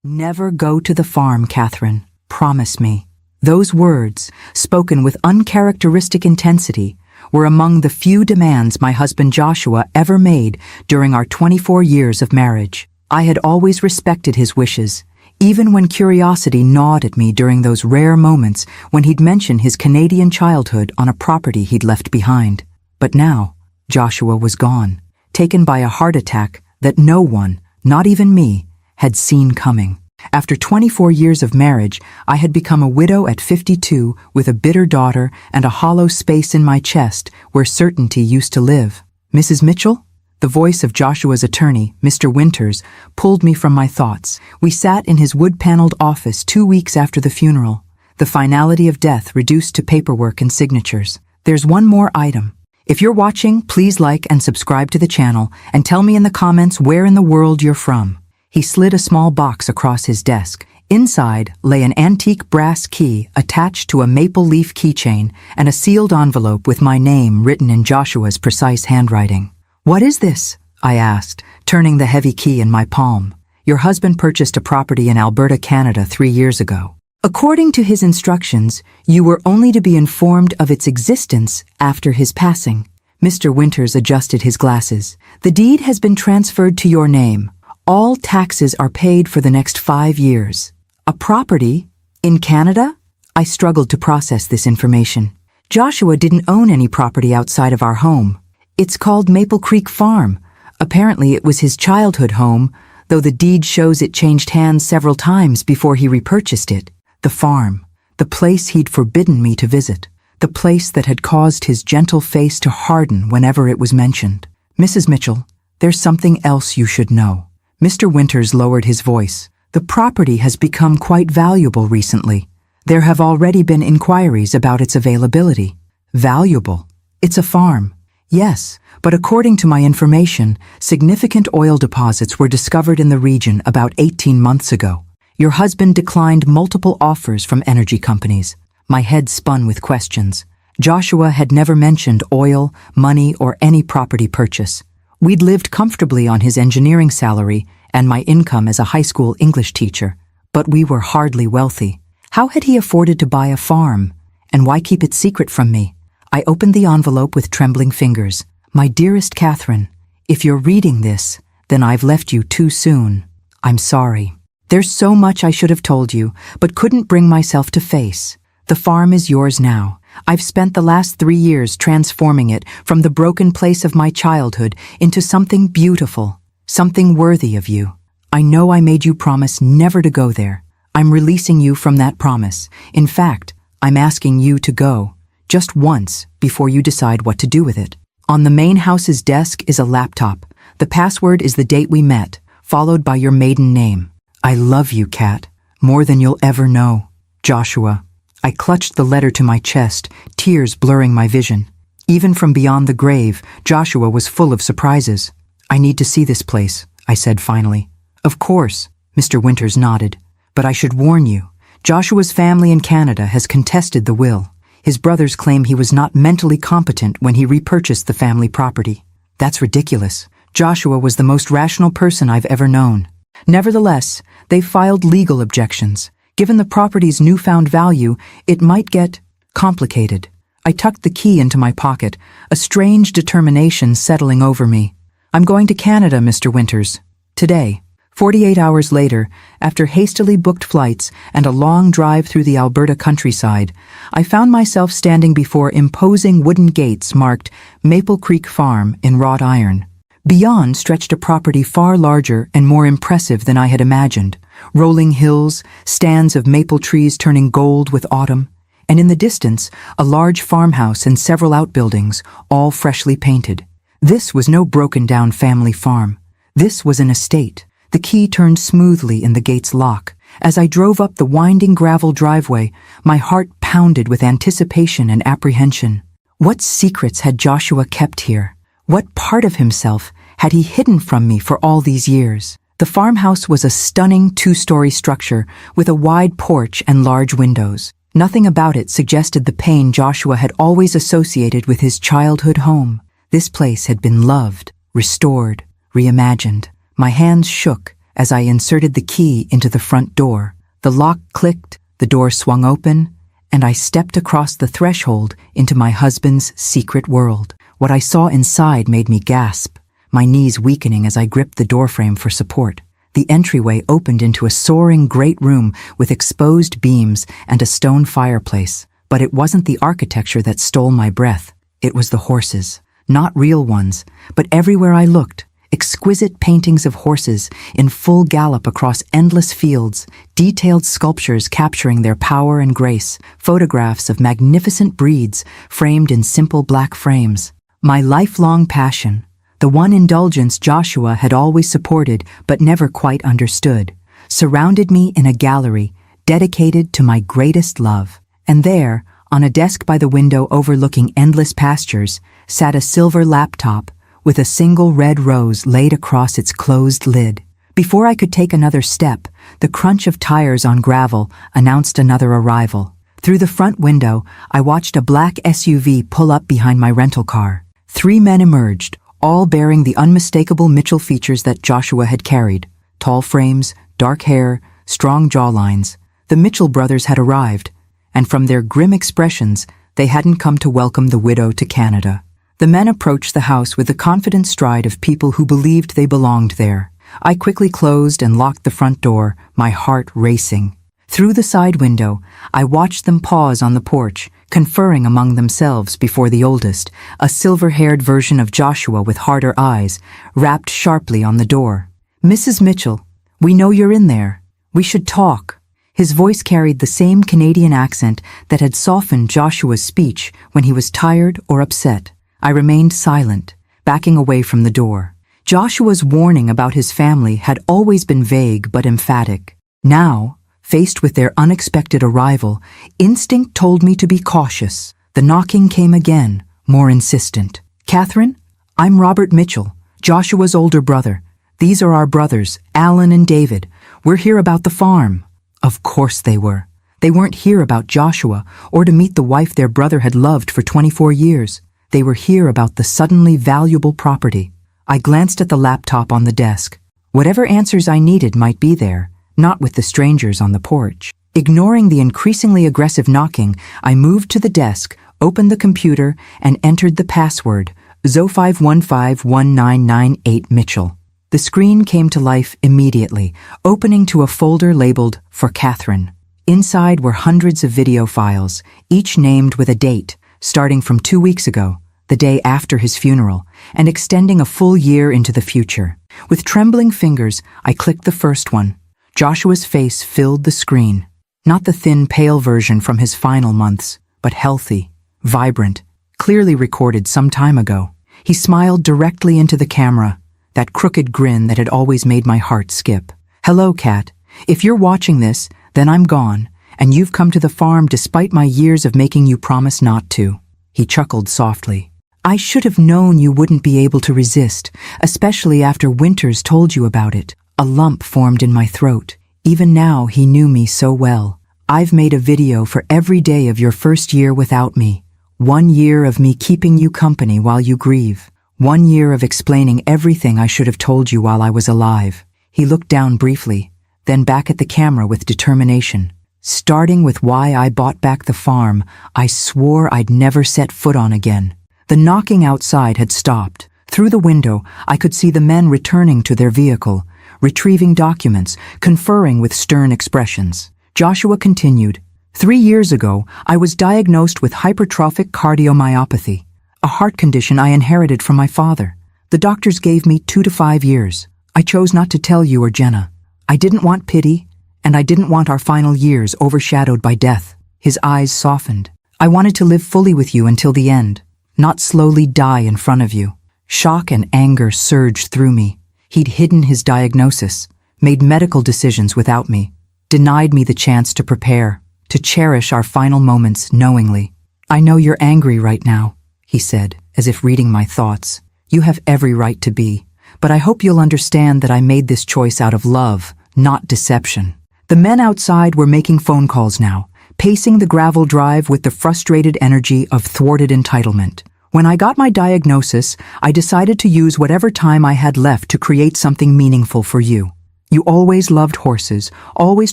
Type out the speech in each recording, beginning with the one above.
Never go to the farm, Catherine. Promise me. Those words, spoken with uncharacteristic intensity, were among the few demands my husband Joshua ever made during our 24 years of marriage. I had always respected his wishes, even when curiosity gnawed at me during those rare moments when he'd mention his Canadian childhood on a property he'd left behind. But now, Joshua was gone, taken by a heart attack that no one, not even me, had seen coming. After 24 years of marriage, I had become a widow at 52 with a bitter daughter and a hollow space in my chest where certainty used to live. Mrs. Mitchell? The voice of Joshua's attorney, Mr. Winters, pulled me from my thoughts. We sat in his wood-paneled office 2 weeks after the funeral, the finality of death reduced to paperwork and signatures. There's one more item. If you're watching, please like and subscribe to the channel and tell me in the comments where in the world you're from. He slid a small box across his desk. Inside lay an antique brass key attached to a maple leaf keychain and a sealed envelope with my name written in Joshua's precise handwriting. "What is this?" I asked, turning the heavy key in my palm. "Your husband purchased a property in Alberta, Canada 3 years ago. According to his instructions, you were only to be informed of its existence after his passing." Mr. Winters adjusted his glasses. "The deed has been transferred to your name. All taxes are paid for the next 5 years. A property? In Canada?" I struggled to process this information. Joshua didn't own any property outside of our home. It's called Maple Creek Farm. Apparently it was his childhood home, though the deed shows it changed hands several times before he repurchased it. The farm, the place he'd forbidden me to visit, the place that had caused his gentle face to harden whenever it was mentioned. "Mrs. Mitchell, there's something else you should know." Mr. Winters lowered his voice. "The property has become quite valuable recently. There have already been inquiries about its availability." "Valuable? It's a farm." "Yes, but according to my information, significant oil deposits were discovered in the region about 18 months ago. Your husband declined multiple offers from energy companies." My head spun with questions. Joshua had never mentioned oil, money, or any property purchase. We'd lived comfortably on his engineering salary and my income as a high school English teacher, but we were hardly wealthy. How had he afforded to buy a farm? And why keep it secret from me? I opened the envelope with trembling fingers. "My dearest Catherine, if you're reading this, then I've left you too soon. I'm sorry. There's so much I should have told you, but couldn't bring myself to face. The farm is yours now. I've spent the last 3 years transforming it from the broken place of my childhood into something beautiful, something worthy of you. I know I made you promise never to go there. I'm releasing you from that promise. In fact, I'm asking you to go, just once, before you decide what to do with it. On the main house's desk is a laptop. The password is the date we met, followed by your maiden name. I love you, Kat, more than you'll ever know. Joshua." I clutched the letter to my chest, tears blurring my vision. Even from beyond the grave, Joshua was full of surprises. "I need to see this place," I said finally. "Of course," Mr. Winters nodded. "But I should warn you, Joshua's family in Canada has contested the will. His brothers claim he was not mentally competent when he repurchased the family property. That's ridiculous. Joshua was the most rational person I've ever known. Nevertheless, they've filed legal objections. Given the property's newfound value, it might get complicated." I tucked the key into my pocket, a strange determination settling over me. "I'm going to Canada, Mr. Winters. Today." 48 hours later, after hastily booked flights and a long drive through the Alberta countryside, I found myself standing before imposing wooden gates marked Maple Creek Farm in wrought iron. Beyond stretched a property far larger and more impressive than I had imagined. Rolling hills, stands of maple trees turning gold with autumn, and in the distance, a large farmhouse and several outbuildings, all freshly painted. This was no broken-down family farm. This was an estate. The key turned smoothly in the gate's lock. As I drove up the winding gravel driveway, my heart pounded with anticipation and apprehension. What secrets had Joshua kept here? What part of himself had he hidden from me for all these years? The farmhouse was a stunning 2-story structure with a wide porch and large windows. Nothing about it suggested the pain Joshua had always associated with his childhood home. This place had been loved, restored, reimagined. My hands shook as I inserted the key into the front door. The lock clicked, the door swung open, and I stepped across the threshold into my husband's secret world. What I saw inside made me gasp, my knees weakening as I gripped the doorframe for support. The entryway opened into a soaring great room with exposed beams and a stone fireplace. But it wasn't the architecture that stole my breath. It was the horses. Not real ones, but everywhere I looked, exquisite paintings of horses in full gallop across endless fields, detailed sculptures capturing their power and grace, photographs of magnificent breeds framed in simple black frames. My lifelong passion, the one indulgence Joshua had always supported but never quite understood, surrounded me in a gallery dedicated to my greatest love. And there, on a desk by the window overlooking endless pastures, sat a silver laptop with a single red rose laid across its closed lid. Before I could take another step, the crunch of tires on gravel announced another arrival. Through the front window, I watched a black SUV pull up behind my rental car. 3 men emerged, all bearing the unmistakable Mitchell features that Joshua had carried. Tall frames, dark hair, strong jawlines. The Mitchell brothers had arrived, and from their grim expressions, they hadn't come to welcome the widow to Canada. The men approached the house with the confident stride of people who believed they belonged there. I quickly closed and locked the front door, my heart racing. Through the side window, I watched them pause on the porch, conferring among themselves before the oldest, a silver-haired version of Joshua with harder eyes, rapped sharply on the door. "Mrs. Mitchell, we know you're in there. We should talk." His voice carried the same Canadian accent that had softened Joshua's speech when he was tired or upset. I remained silent, backing away from the door. Joshua's warning about his family had always been vague but emphatic. Now, faced with their unexpected arrival, instinct told me to be cautious. The knocking came again, more insistent. "Catherine, I'm Robert Mitchell, Joshua's older brother. These are our brothers, Alan and David. We're here about the farm." Of course they were. They weren't here about Joshua or to meet the wife their brother had loved for 24 years. They were here about the suddenly valuable property. I glanced at the laptop on the desk. Whatever answers I needed might be there, not with the strangers on the porch. Ignoring the increasingly aggressive knocking, I moved to the desk, opened the computer, and entered the password, Zo5151998 Mitchell. The screen came to life immediately, opening to a folder labeled For Catherine. Inside were hundreds of video files, each named with a date, starting from 2 weeks ago, the day after his funeral, and extending a full year into the future. With trembling fingers, I clicked the first one. Joshua's face filled the screen. Not the thin, pale version from his final months, but healthy, vibrant, clearly recorded some time ago. He smiled directly into the camera, that crooked grin that had always made my heart skip. "Hello, Kat. If you're watching this, then I'm gone, and you've come to the farm despite my years of making you promise not to." He chuckled softly. "I should have known you wouldn't be able to resist, especially after Winters told you about it." A lump formed in my throat. Even now, he knew me so well. "I've made a video for every day of your first year without me. 1 year of me keeping you company while you grieve. 1 year of explaining everything I should have told you while I was alive." He looked down briefly, then back at the camera with determination. "Starting with why I bought back the farm, I swore I'd never set foot on again." The knocking outside had stopped. Through the window, I could see the men returning to their vehicle, retrieving documents, conferring with stern expressions. Joshua continued, 3 years ago, I was diagnosed with hypertrophic cardiomyopathy, a heart condition I inherited from my father. The doctors gave me 2 to 5 years. I chose not to tell you or Jenna. I didn't want pity, and I didn't want our final years overshadowed by death." His eyes softened. "I wanted to live fully with you until the end, not slowly die in front of you." Shock and anger surged through me. He'd hidden his diagnosis, made medical decisions without me, denied me the chance to prepare, to cherish our final moments knowingly. "I know you're angry right now," he said, as if reading my thoughts. "You have every right to be, but I hope you'll understand that I made this choice out of love, not deception." The men outside were making phone calls now, pacing the gravel drive with the frustrated energy of thwarted entitlement. When I got my diagnosis, I decided to use whatever time I had left to create something meaningful for you. You always loved horses, always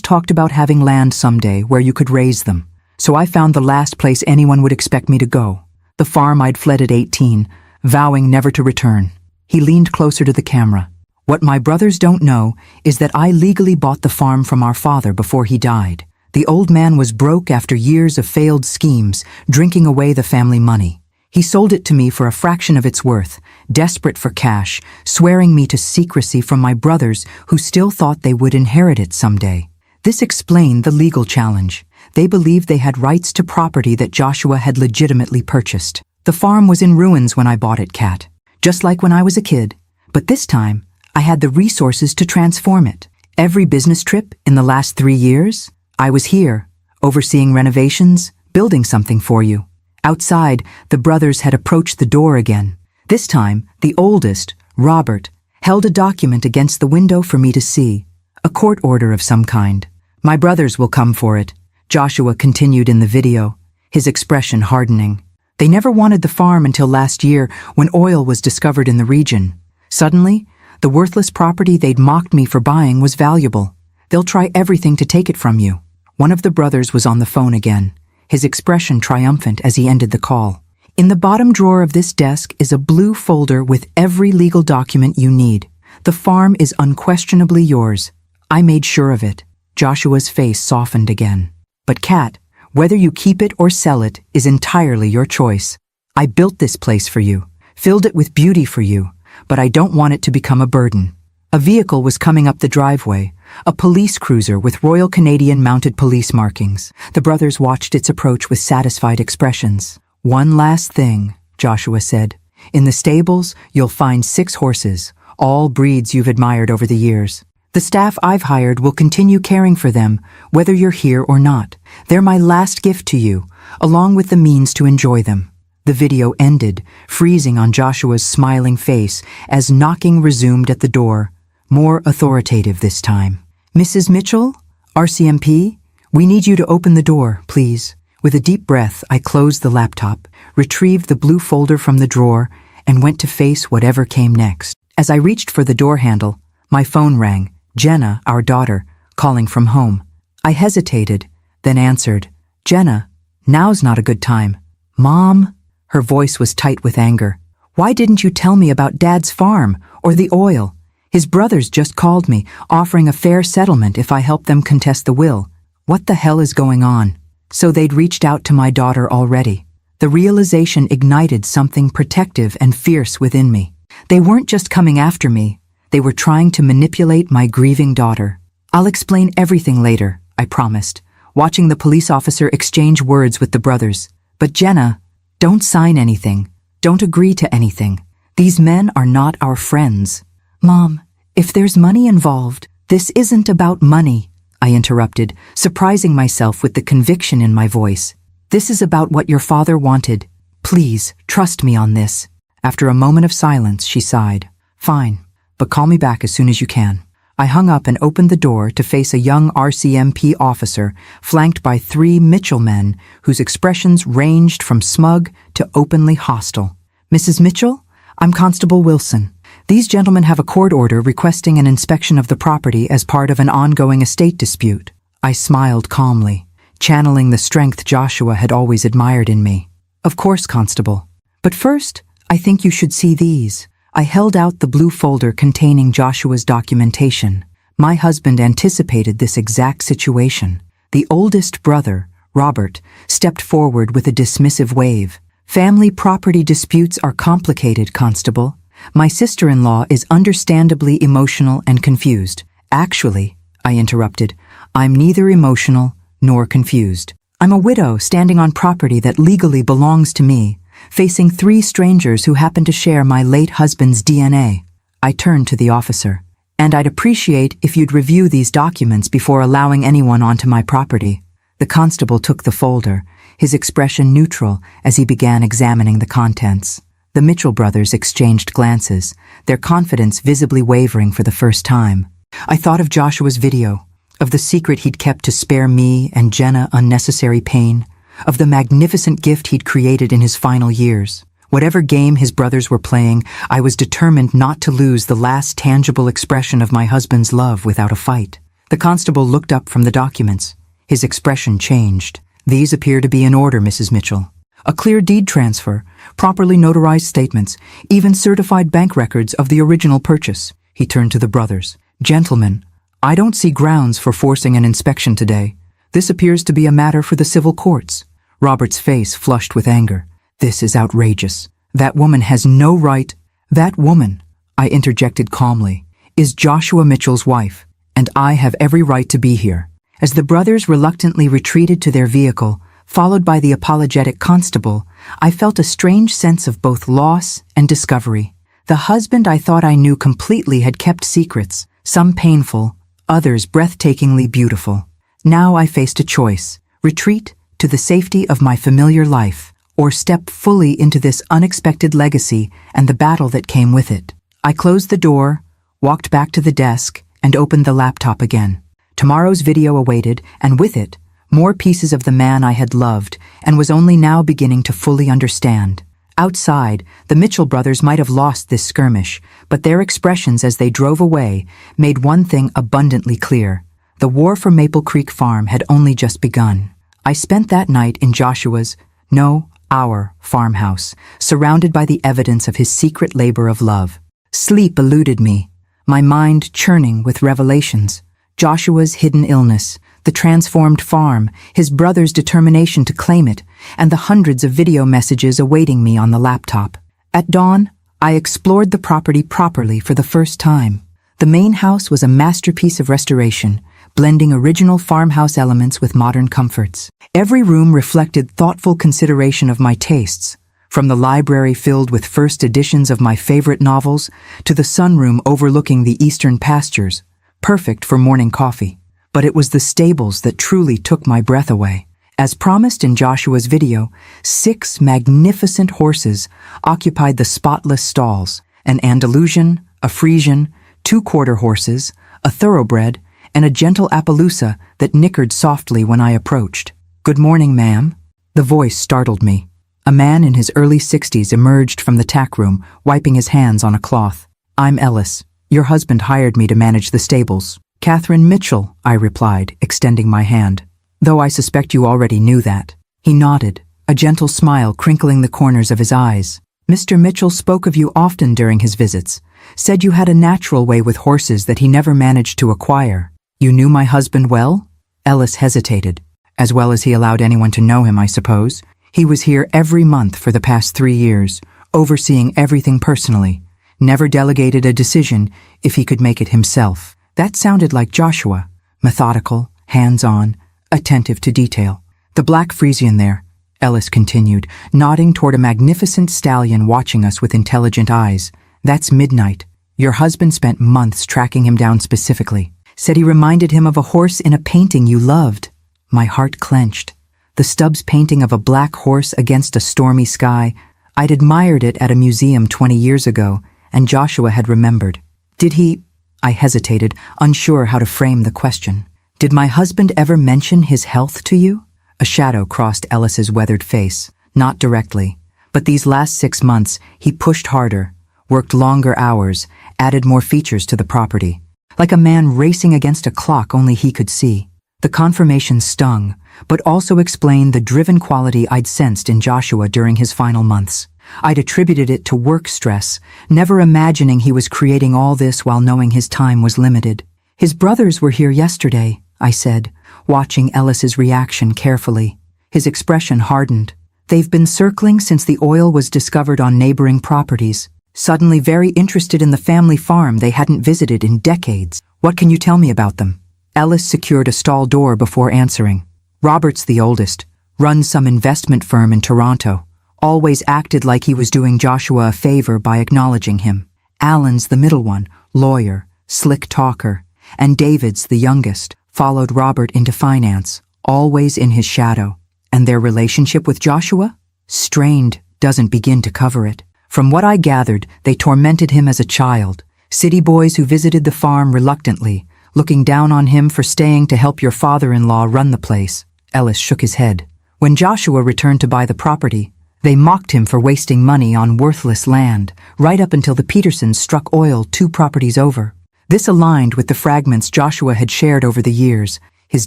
talked about having land someday where you could raise them. So I found the last place anyone would expect me to go. The farm I'd fled at 18, vowing never to return. He leaned closer to the camera. What my brothers don't know is that I legally bought the farm from our father before he died. The old man was broke after years of failed schemes, drinking away the family money. He sold it to me for a fraction of its worth, desperate for cash, swearing me to secrecy from my brothers who still thought they would inherit it someday. This explained the legal challenge. They believed they had rights to property that Joshua had legitimately purchased. The farm was in ruins when I bought it, Kat. Just like when I was a kid. But this time, I had the resources to transform it. Every business trip in the last 3 years, I was here, overseeing renovations, building something for you. Outside, the brothers had approached the door again. This time, the oldest, Robert, held a document against the window for me to see. A court order of some kind. My brothers will come for it, Joshua continued in the video, his expression hardening. They never wanted the farm until last year when oil was discovered in the region. Suddenly, the worthless property they'd mocked me for buying was valuable. They'll try everything to take it from you. One of the brothers was on the phone again, his expression triumphant as he ended the call. In the bottom drawer of this desk is a blue folder with every legal document you need. The farm is unquestionably yours. I made sure of it. Joshua's face softened again. But Kat, whether you keep it or sell it is entirely your choice. I built this place for you, filled it with beauty for you, but I don't want it to become a burden. A vehicle was coming up the driveway, a police cruiser with Royal Canadian mounted police markings. The brothers watched its approach with satisfied expressions. One last thing, Joshua said. In the stables, you'll find 6 horses, all breeds you've admired over the years. The staff I've hired will continue caring for them, whether you're here or not. They're my last gift to you, along with the means to enjoy them. The video ended, freezing on Joshua's smiling face as knocking resumed at the door, more authoritative this time. Mrs. Mitchell, RCMP, we need you to open the door, please. With a deep breath, I closed the laptop, retrieved the blue folder from the drawer, and went to face whatever came next. As I reached for the door handle, my phone rang. Jenna, our daughter, calling from home. I hesitated, then answered. Jenna, now's not a good time. Mom? Her voice was tight with anger. Why didn't you tell me about Dad's farm or the oil? His brothers just called me, offering a fair settlement if I helped them contest the will. What the hell is going on? So they'd reached out to my daughter already. The realization ignited something protective and fierce within me. They weren't just coming after me. They were trying to manipulate my grieving daughter. I'll explain everything later, I promised, watching the police officer exchange words with the brothers. But Jenna, don't sign anything. Don't agree to anything. These men are not our friends. Mom, if there's money involved, this isn't about money, I interrupted, surprising myself with the conviction in my voice. This is about what your father wanted. Please, trust me on this. After a moment of silence, she sighed. Fine. But call me back as soon as you can. I hung up and opened the door to face a young RCMP officer flanked by 3 Mitchell men whose expressions ranged from smug to openly hostile. Mrs. Mitchell, I'm Constable Wilson. These gentlemen have a court order requesting an inspection of the property as part of an ongoing estate dispute. I smiled calmly, channeling the strength Joshua had always admired in me. Of course, Constable. But first, I think you should see these. I held out the blue folder containing Joshua's documentation. My husband anticipated this exact situation. The oldest brother, Robert, stepped forward with a dismissive wave. Family property disputes are complicated, Constable. My sister-in-law is understandably emotional and confused. Actually, I interrupted, I'm neither emotional nor confused. I'm a widow standing on property that legally belongs to me, facing 3 strangers who happen to share my late husband's DNA. I turned to the officer. And I'd appreciate if you'd review these documents before allowing anyone onto my property. The constable took the folder, his expression neutral as he began examining the contents. The Mitchell brothers exchanged glances, their confidence visibly wavering for the first time. I thought of Joshua's video, of the secret he'd kept to spare me and Jenna unnecessary pain, of the magnificent gift he'd created in his final years. Whatever game his brothers were playing, I was determined not to lose the last tangible expression of my husband's love without a fight. The constable looked up from the documents. His expression changed. "These appear to be in order, Mrs. Mitchell. A clear deed transfer, properly notarized statements, even certified bank records of the original purchase." He turned to the brothers. "Gentlemen, I don't see grounds for forcing an inspection today. This appears to be a matter for the civil courts." Robert's face flushed with anger. "This is outrageous. That woman has no right." "That woman," I interjected calmly, "is Joshua Mitchell's wife, and I have every right to be here." As the brothers reluctantly retreated to their vehicle, followed by the apologetic constable, I felt a strange sense of both loss and discovery. The husband I thought I knew completely had kept secrets, some painful, others breathtakingly beautiful. Now I faced a choice: retreat to the safety of my familiar life, or step fully into this unexpected legacy and the battle that came with it. I closed the door, walked back to the desk, and opened the laptop again. Tomorrow's video awaited, and with it, more pieces of the man I had loved and was only now beginning to fully understand. Outside, the Mitchell brothers might have lost this skirmish, but their expressions as they drove away made one thing abundantly clear: the war for Maple Creek Farm had only just begun. I spent that night in Joshua's, no, our, farmhouse, surrounded by the evidence of his secret labor of love. Sleep eluded me, my mind churning with revelations. Joshua's hidden illness, the transformed farm, his brother's determination to claim it, and the hundreds of video messages awaiting me on the laptop. At dawn, I explored the property properly for the first time. The main house was a masterpiece of restoration, blending original farmhouse elements with modern comforts. Every room reflected thoughtful consideration of my tastes, from the library filled with first editions of my favorite novels to the sunroom overlooking the eastern pastures, perfect for morning coffee. But it was the stables that truly took my breath away. As promised in Joshua's video, 6 magnificent horses occupied the spotless stalls: an Andalusian, a Frisian, 2 quarter horses, a thoroughbred, and a gentle Appaloosa that nickered softly when I approached. "Good morning, ma'am." The voice startled me. A man in his early 60s emerged from the tack room, wiping his hands on a cloth. "I'm Ellis. Your husband hired me to manage the stables." "Catherine Mitchell," I replied, extending my hand. "Though I suspect you already knew that." He nodded, a gentle smile crinkling the corners of his eyes. "Mr. Mitchell spoke of you often during his visits, said you had a natural way with horses that he never managed to acquire." "You knew my husband well?" Ellis hesitated. "As well as he allowed anyone to know him, I suppose. He was here every month for the past 3 years, overseeing everything personally. Never delegated a decision if he could make it himself." That sounded like Joshua, methodical, hands-on, attentive to detail. "The black Frisian there," Ellis continued, nodding toward a magnificent stallion watching us with intelligent eyes. "That's Midnight. Your husband spent months tracking him down specifically. Said he reminded him of a horse in a painting you loved." My heart clenched. The Stubbs painting of a black horse against a stormy sky. I'd admired it at a museum 20 years ago, and Joshua had remembered. "Did he—" I hesitated, unsure how to frame the question. "Did my husband ever mention his health to you?" A shadow crossed Ellis's weathered face. "Not directly. But these last 6 months, he pushed harder, worked longer hours, added more features to the property. Like a man racing against a clock only he could see." The confirmation stung, but also explained the driven quality I'd sensed in Joshua during his final months. I'd attributed it to work stress, never imagining he was creating all this while knowing his time was limited. "His brothers were here yesterday," I said, watching Ellis's reaction carefully. His expression hardened. "They've been circling since the oil was discovered on neighboring properties, suddenly very interested in the family farm they hadn't visited in decades. What can you tell me about them?" Ellis secured a stall door before answering. "Robert's the oldest, runs some investment firm in Toronto. Always acted like he was doing Joshua a favor by acknowledging him. Alan's the middle one, lawyer, slick talker, and David's the youngest, followed Robert into finance, always in his shadow. And their relationship with Joshua? Strained doesn't begin to cover it. From what I gathered, they tormented him as a child, city boys who visited the farm reluctantly, looking down on him for staying to help your father-in-law run the place." Ellis shook his head. "When Joshua returned to buy the property, They mocked him for wasting money on worthless land, right up until the Petersons struck oil 2 properties over. This aligned with the fragments Joshua had shared over the years: his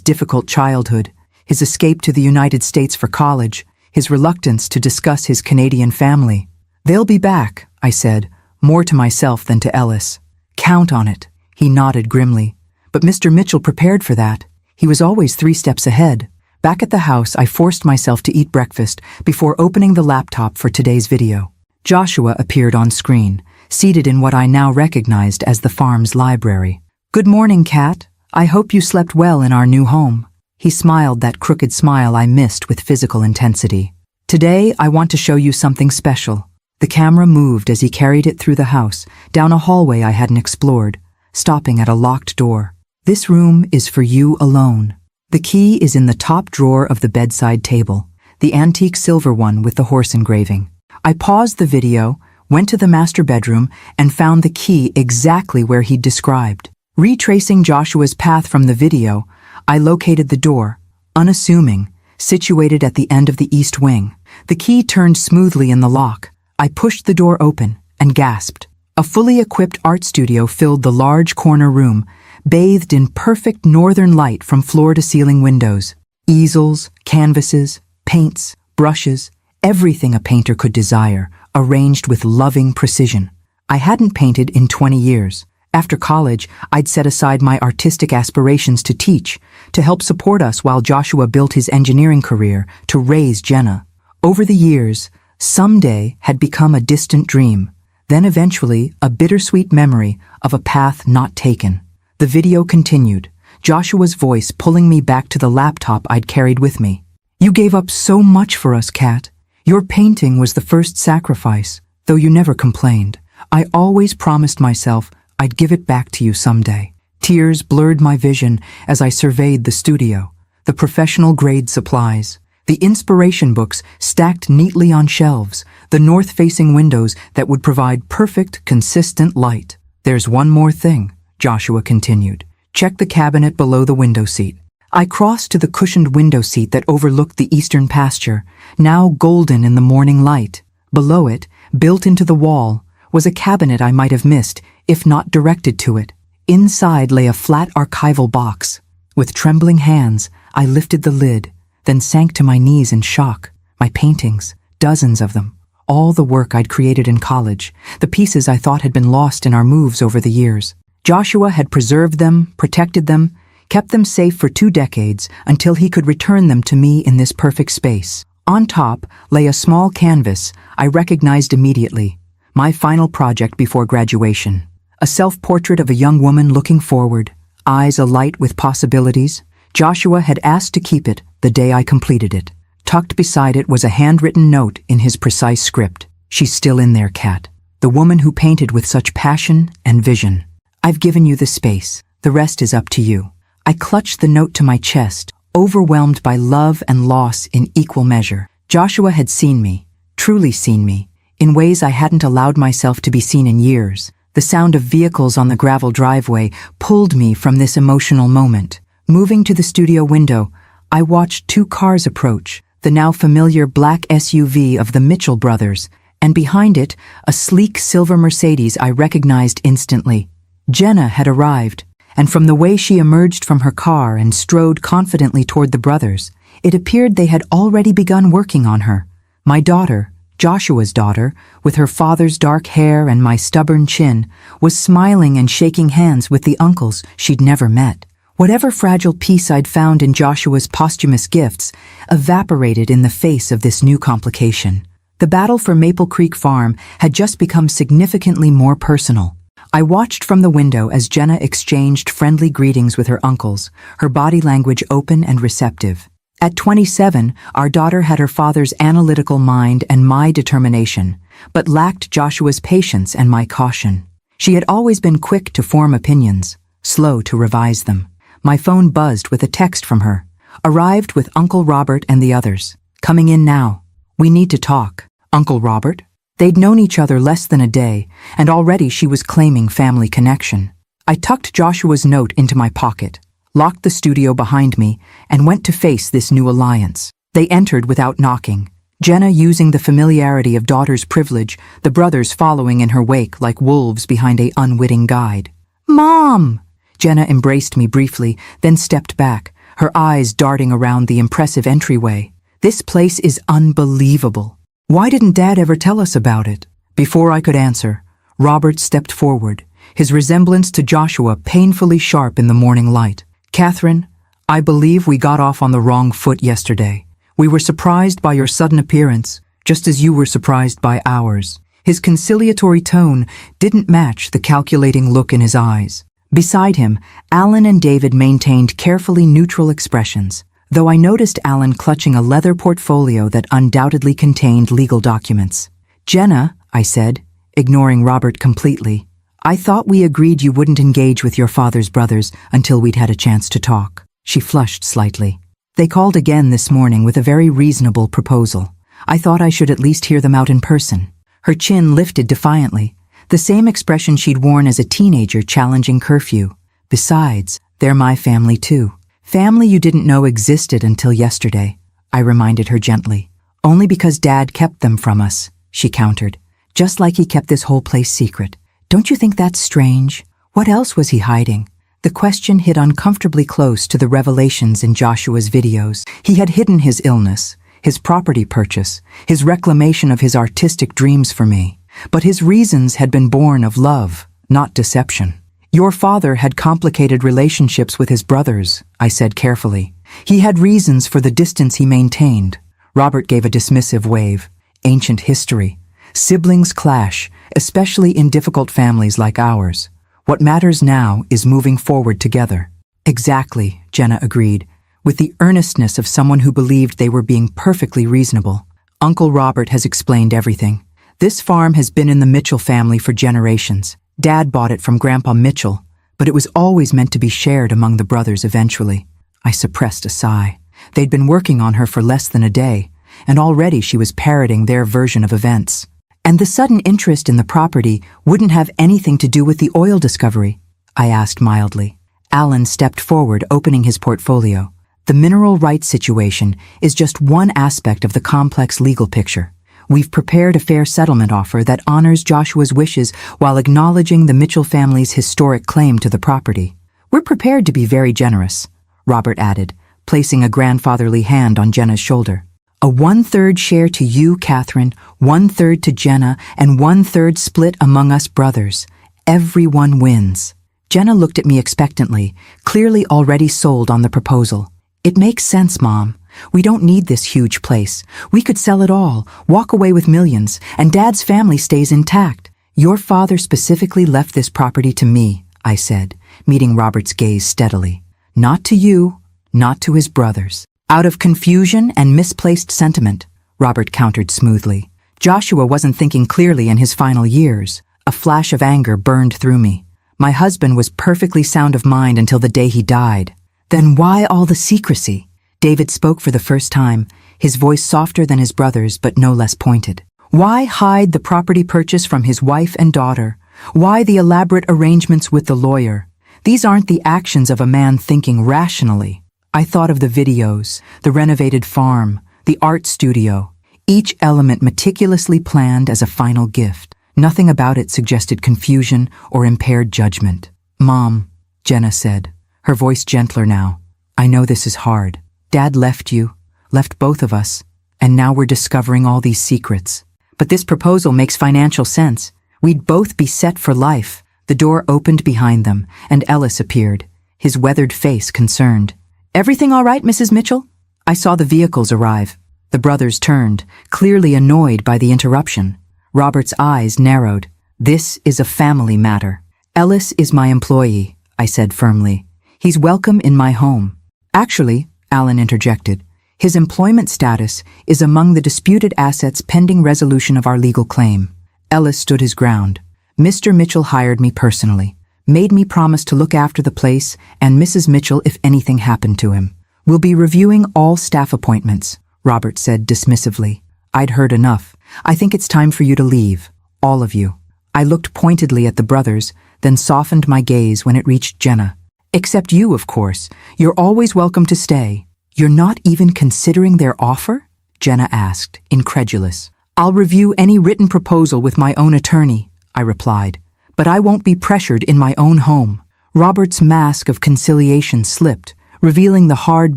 difficult childhood, his escape to the United States for college, his reluctance to discuss his Canadian family. "They'll be back," I said, more to myself than to Ellis. "Count on it." He nodded grimly. But Mr. Mitchell prepared for that. He was always 3 steps ahead. Back at the house, I forced myself to eat breakfast before opening the laptop for today's video. Joshua appeared on screen, seated in what I now recognized as the farm's library. "Good morning, Kat. I hope you slept well in our new home." He smiled that crooked smile I missed with physical intensity. "Today, I want to show you something special." The camera moved as he carried it through the house, down a hallway I hadn't explored, stopping at a locked door. "This room is for you alone. The key is in the top drawer of the bedside table, the antique silver one with the horse engraving." I paused the video, went to the master bedroom, and found the key exactly where he'd described. Retracing Joshua's path from the video, I located the door, unassuming, situated at the end of the east wing. The key turned smoothly in the lock. I pushed the door open and gasped. A fully equipped art studio filled the large corner room, bathed in perfect northern light from floor-to-ceiling windows. Easels, canvases, paints, brushes, everything a painter could desire, arranged with loving precision. I hadn't painted in 20 years. After college, I'd set aside my artistic aspirations to teach, to help support us while Joshua built his engineering career, to raise Jenna. Over the years, someday had become a distant dream, then eventually a bittersweet memory of a path not taken. The video continued, Joshua's voice pulling me back to the laptop I'd carried with me. "You gave up so much for us, Kat. Your painting was the first sacrifice, though you never complained. I always promised myself I'd give it back to you someday." Tears blurred my vision as I surveyed the studio, the professional-grade supplies, the inspiration books stacked neatly on shelves, the north-facing windows that would provide perfect, consistent light. "There's one more thing," Joshua continued. "Check the cabinet below the window seat." I crossed to the cushioned window seat that overlooked the eastern pasture, now golden in the morning light. Below it, built into the wall, was a cabinet I might have missed, if not directed to it. Inside lay a flat archival box. With trembling hands, I lifted the lid, then sank to my knees in shock. My paintings, dozens of them, all the work I'd created in college, the pieces I thought had been lost in our moves over the years. Joshua had preserved them, protected them, kept them safe for 2 decades until he could return them to me in this perfect space. On top lay a small canvas I recognized immediately, my final project before graduation. A self-portrait of a young woman looking forward, eyes alight with possibilities. Joshua had asked to keep it the day I completed it. Tucked beside it was a handwritten note in his precise script. "She's still in there, Kat. The woman who painted with such passion and vision. I've given you the space. The rest is up to you." I clutched the note to my chest, overwhelmed by love and loss in equal measure. Joshua had seen me, truly seen me, in ways I hadn't allowed myself to be seen in years. The sound of vehicles on the gravel driveway pulled me from this emotional moment. Moving to the studio window, I watched 2 cars approach, the now familiar black SUV of the Mitchell brothers, and behind it, a sleek silver Mercedes I recognized instantly. Jenna had arrived, and from the way she emerged from her car and strode confidently toward the brothers, it appeared they had already begun working on her. My daughter, Joshua's daughter, with her father's dark hair and my stubborn chin, was smiling and shaking hands with the uncles she'd never met. Whatever fragile peace I'd found in Joshua's posthumous gifts evaporated in the face of this new complication. The battle for Maple Creek Farm had just become significantly more personal. I watched from the window as Jenna exchanged friendly greetings with her uncles, her body language open and receptive. At 27, our daughter had her father's analytical mind and my determination, but lacked Joshua's patience and my caution. She had always been quick to form opinions, slow to revise them. My phone buzzed with a text from her. "Arrived with Uncle Robert and the others. Coming in now. We need to talk." Uncle Robert? They'd known each other less than a day, and already she was claiming family connection. I tucked Joshua's note into my pocket, locked the studio behind me, and went to face this new alliance. They entered without knocking, Jenna using the familiarity of daughter's privilege, the brothers following in her wake like wolves behind a unwitting guide. "Mom!" Jenna embraced me briefly, then stepped back, her eyes darting around the impressive entryway. "This place is unbelievable. Why didn't Dad ever tell us about it?" Before I could answer, Robert stepped forward, his resemblance to Joshua painfully sharp in the morning light. "Catherine, I believe we got off on the wrong foot yesterday. We were surprised by your sudden appearance, just as you were surprised by ours." His conciliatory tone didn't match the calculating look in his eyes. Beside him, Alan and David maintained carefully neutral expressions, though I noticed Alan clutching a leather portfolio that undoubtedly contained legal documents. "Jenna," I said, ignoring Robert completely, "I thought we agreed you wouldn't engage with your father's brothers until we'd had a chance to talk." She flushed slightly. "They called again this morning with a very reasonable proposal. I thought I should at least hear them out in person." Her chin lifted defiantly, the same expression she'd worn as a teenager challenging curfew. "Besides, they're my family too. Family you didn't know existed until yesterday," I reminded her gently. "Only because Dad kept them from us," she countered, "just like he kept this whole place secret. Don't you think that's strange? What else was he hiding?" The question hit uncomfortably close to the revelations in Joshua's videos. He had hidden his illness, his property purchase, his reclamation of his artistic dreams for me. But his reasons had been born of love, not deception. "Your father had complicated relationships with his brothers," I said carefully. "He had reasons for the distance he maintained." Robert gave a dismissive wave. "Ancient history. Siblings clash, especially in difficult families like ours. What matters now is moving forward together." "Exactly," Jenna agreed, with the earnestness of someone who believed they were being perfectly reasonable. "Uncle Robert has explained everything. This farm has been in the Mitchell family for generations. Dad bought it from Grandpa Mitchell, but it was always meant to be shared among the brothers eventually." I suppressed a sigh. They'd been working on her for less than a day, and already she was parroting their version of events. "And the sudden interest in the property wouldn't have anything to do with the oil discovery?" I asked mildly. Alan stepped forward, opening his portfolio. "The mineral rights situation is just one aspect of the complex legal picture. We've prepared a fair settlement offer that honors Joshua's wishes while acknowledging the Mitchell family's historic claim to the property. We're prepared to be very generous," Robert added, placing a grandfatherly hand on Jenna's shoulder. "A 1/3 share to you, Catherine, 1/3 to Jenna, and 1/3 split among us brothers. Everyone wins." Jenna looked at me expectantly, clearly already sold on the proposal. "It makes sense, Mom. We don't need this huge place. We could sell it all, walk away with millions, and Dad's family stays intact." "Your father specifically left this property to me," I said, meeting Robert's gaze steadily. "Not to you, not to his brothers." "Out of confusion and misplaced sentiment," Robert countered smoothly. Joshua wasn't thinking clearly in his final years. A flash of anger burned through me. My husband was perfectly sound of mind until the day he died. "Then why all the secrecy?" David spoke for the first time, his voice softer than his brother's but no less pointed. "Why hide the property purchase from his wife and daughter? Why the elaborate arrangements with the lawyer? These aren't the actions of a man thinking rationally." I thought of the videos, the renovated farm, the art studio, each element meticulously planned as a final gift. Nothing about it suggested confusion or impaired judgment. "Mom," Jenna said, her voice gentler now, "I know this is hard. Dad left you, left both of us, and now we're discovering all these secrets. But this proposal makes financial sense. We'd both be set for life." The door opened behind them, and Ellis appeared, his weathered face concerned. "Everything all right, Mrs. Mitchell?" I saw the vehicles arrive. The brothers turned, clearly annoyed by the interruption. Robert's eyes narrowed. "This is a family matter." "Ellis is my employee," I said firmly. "He's welcome in my home." "Actually," Alan interjected, "his employment status is among the disputed assets pending resolution of our legal claim." Ellis stood his ground. "Mr. Mitchell hired me personally, made me promise to look after the place and Mrs. Mitchell if anything happened to him. We'll be reviewing all staff appointments," Robert said dismissively. "I'd heard enough. I think it's time for you to leave, all of you." I looked pointedly at the brothers, then softened my gaze when it reached Jenna. "Except you, of course. You're always welcome to stay." "You're not even considering their offer?" Jenna asked, incredulous. I'll review any written proposal with my own attorney, I replied, but I won't be pressured in my own home. Robert's mask of conciliation slipped, revealing the hard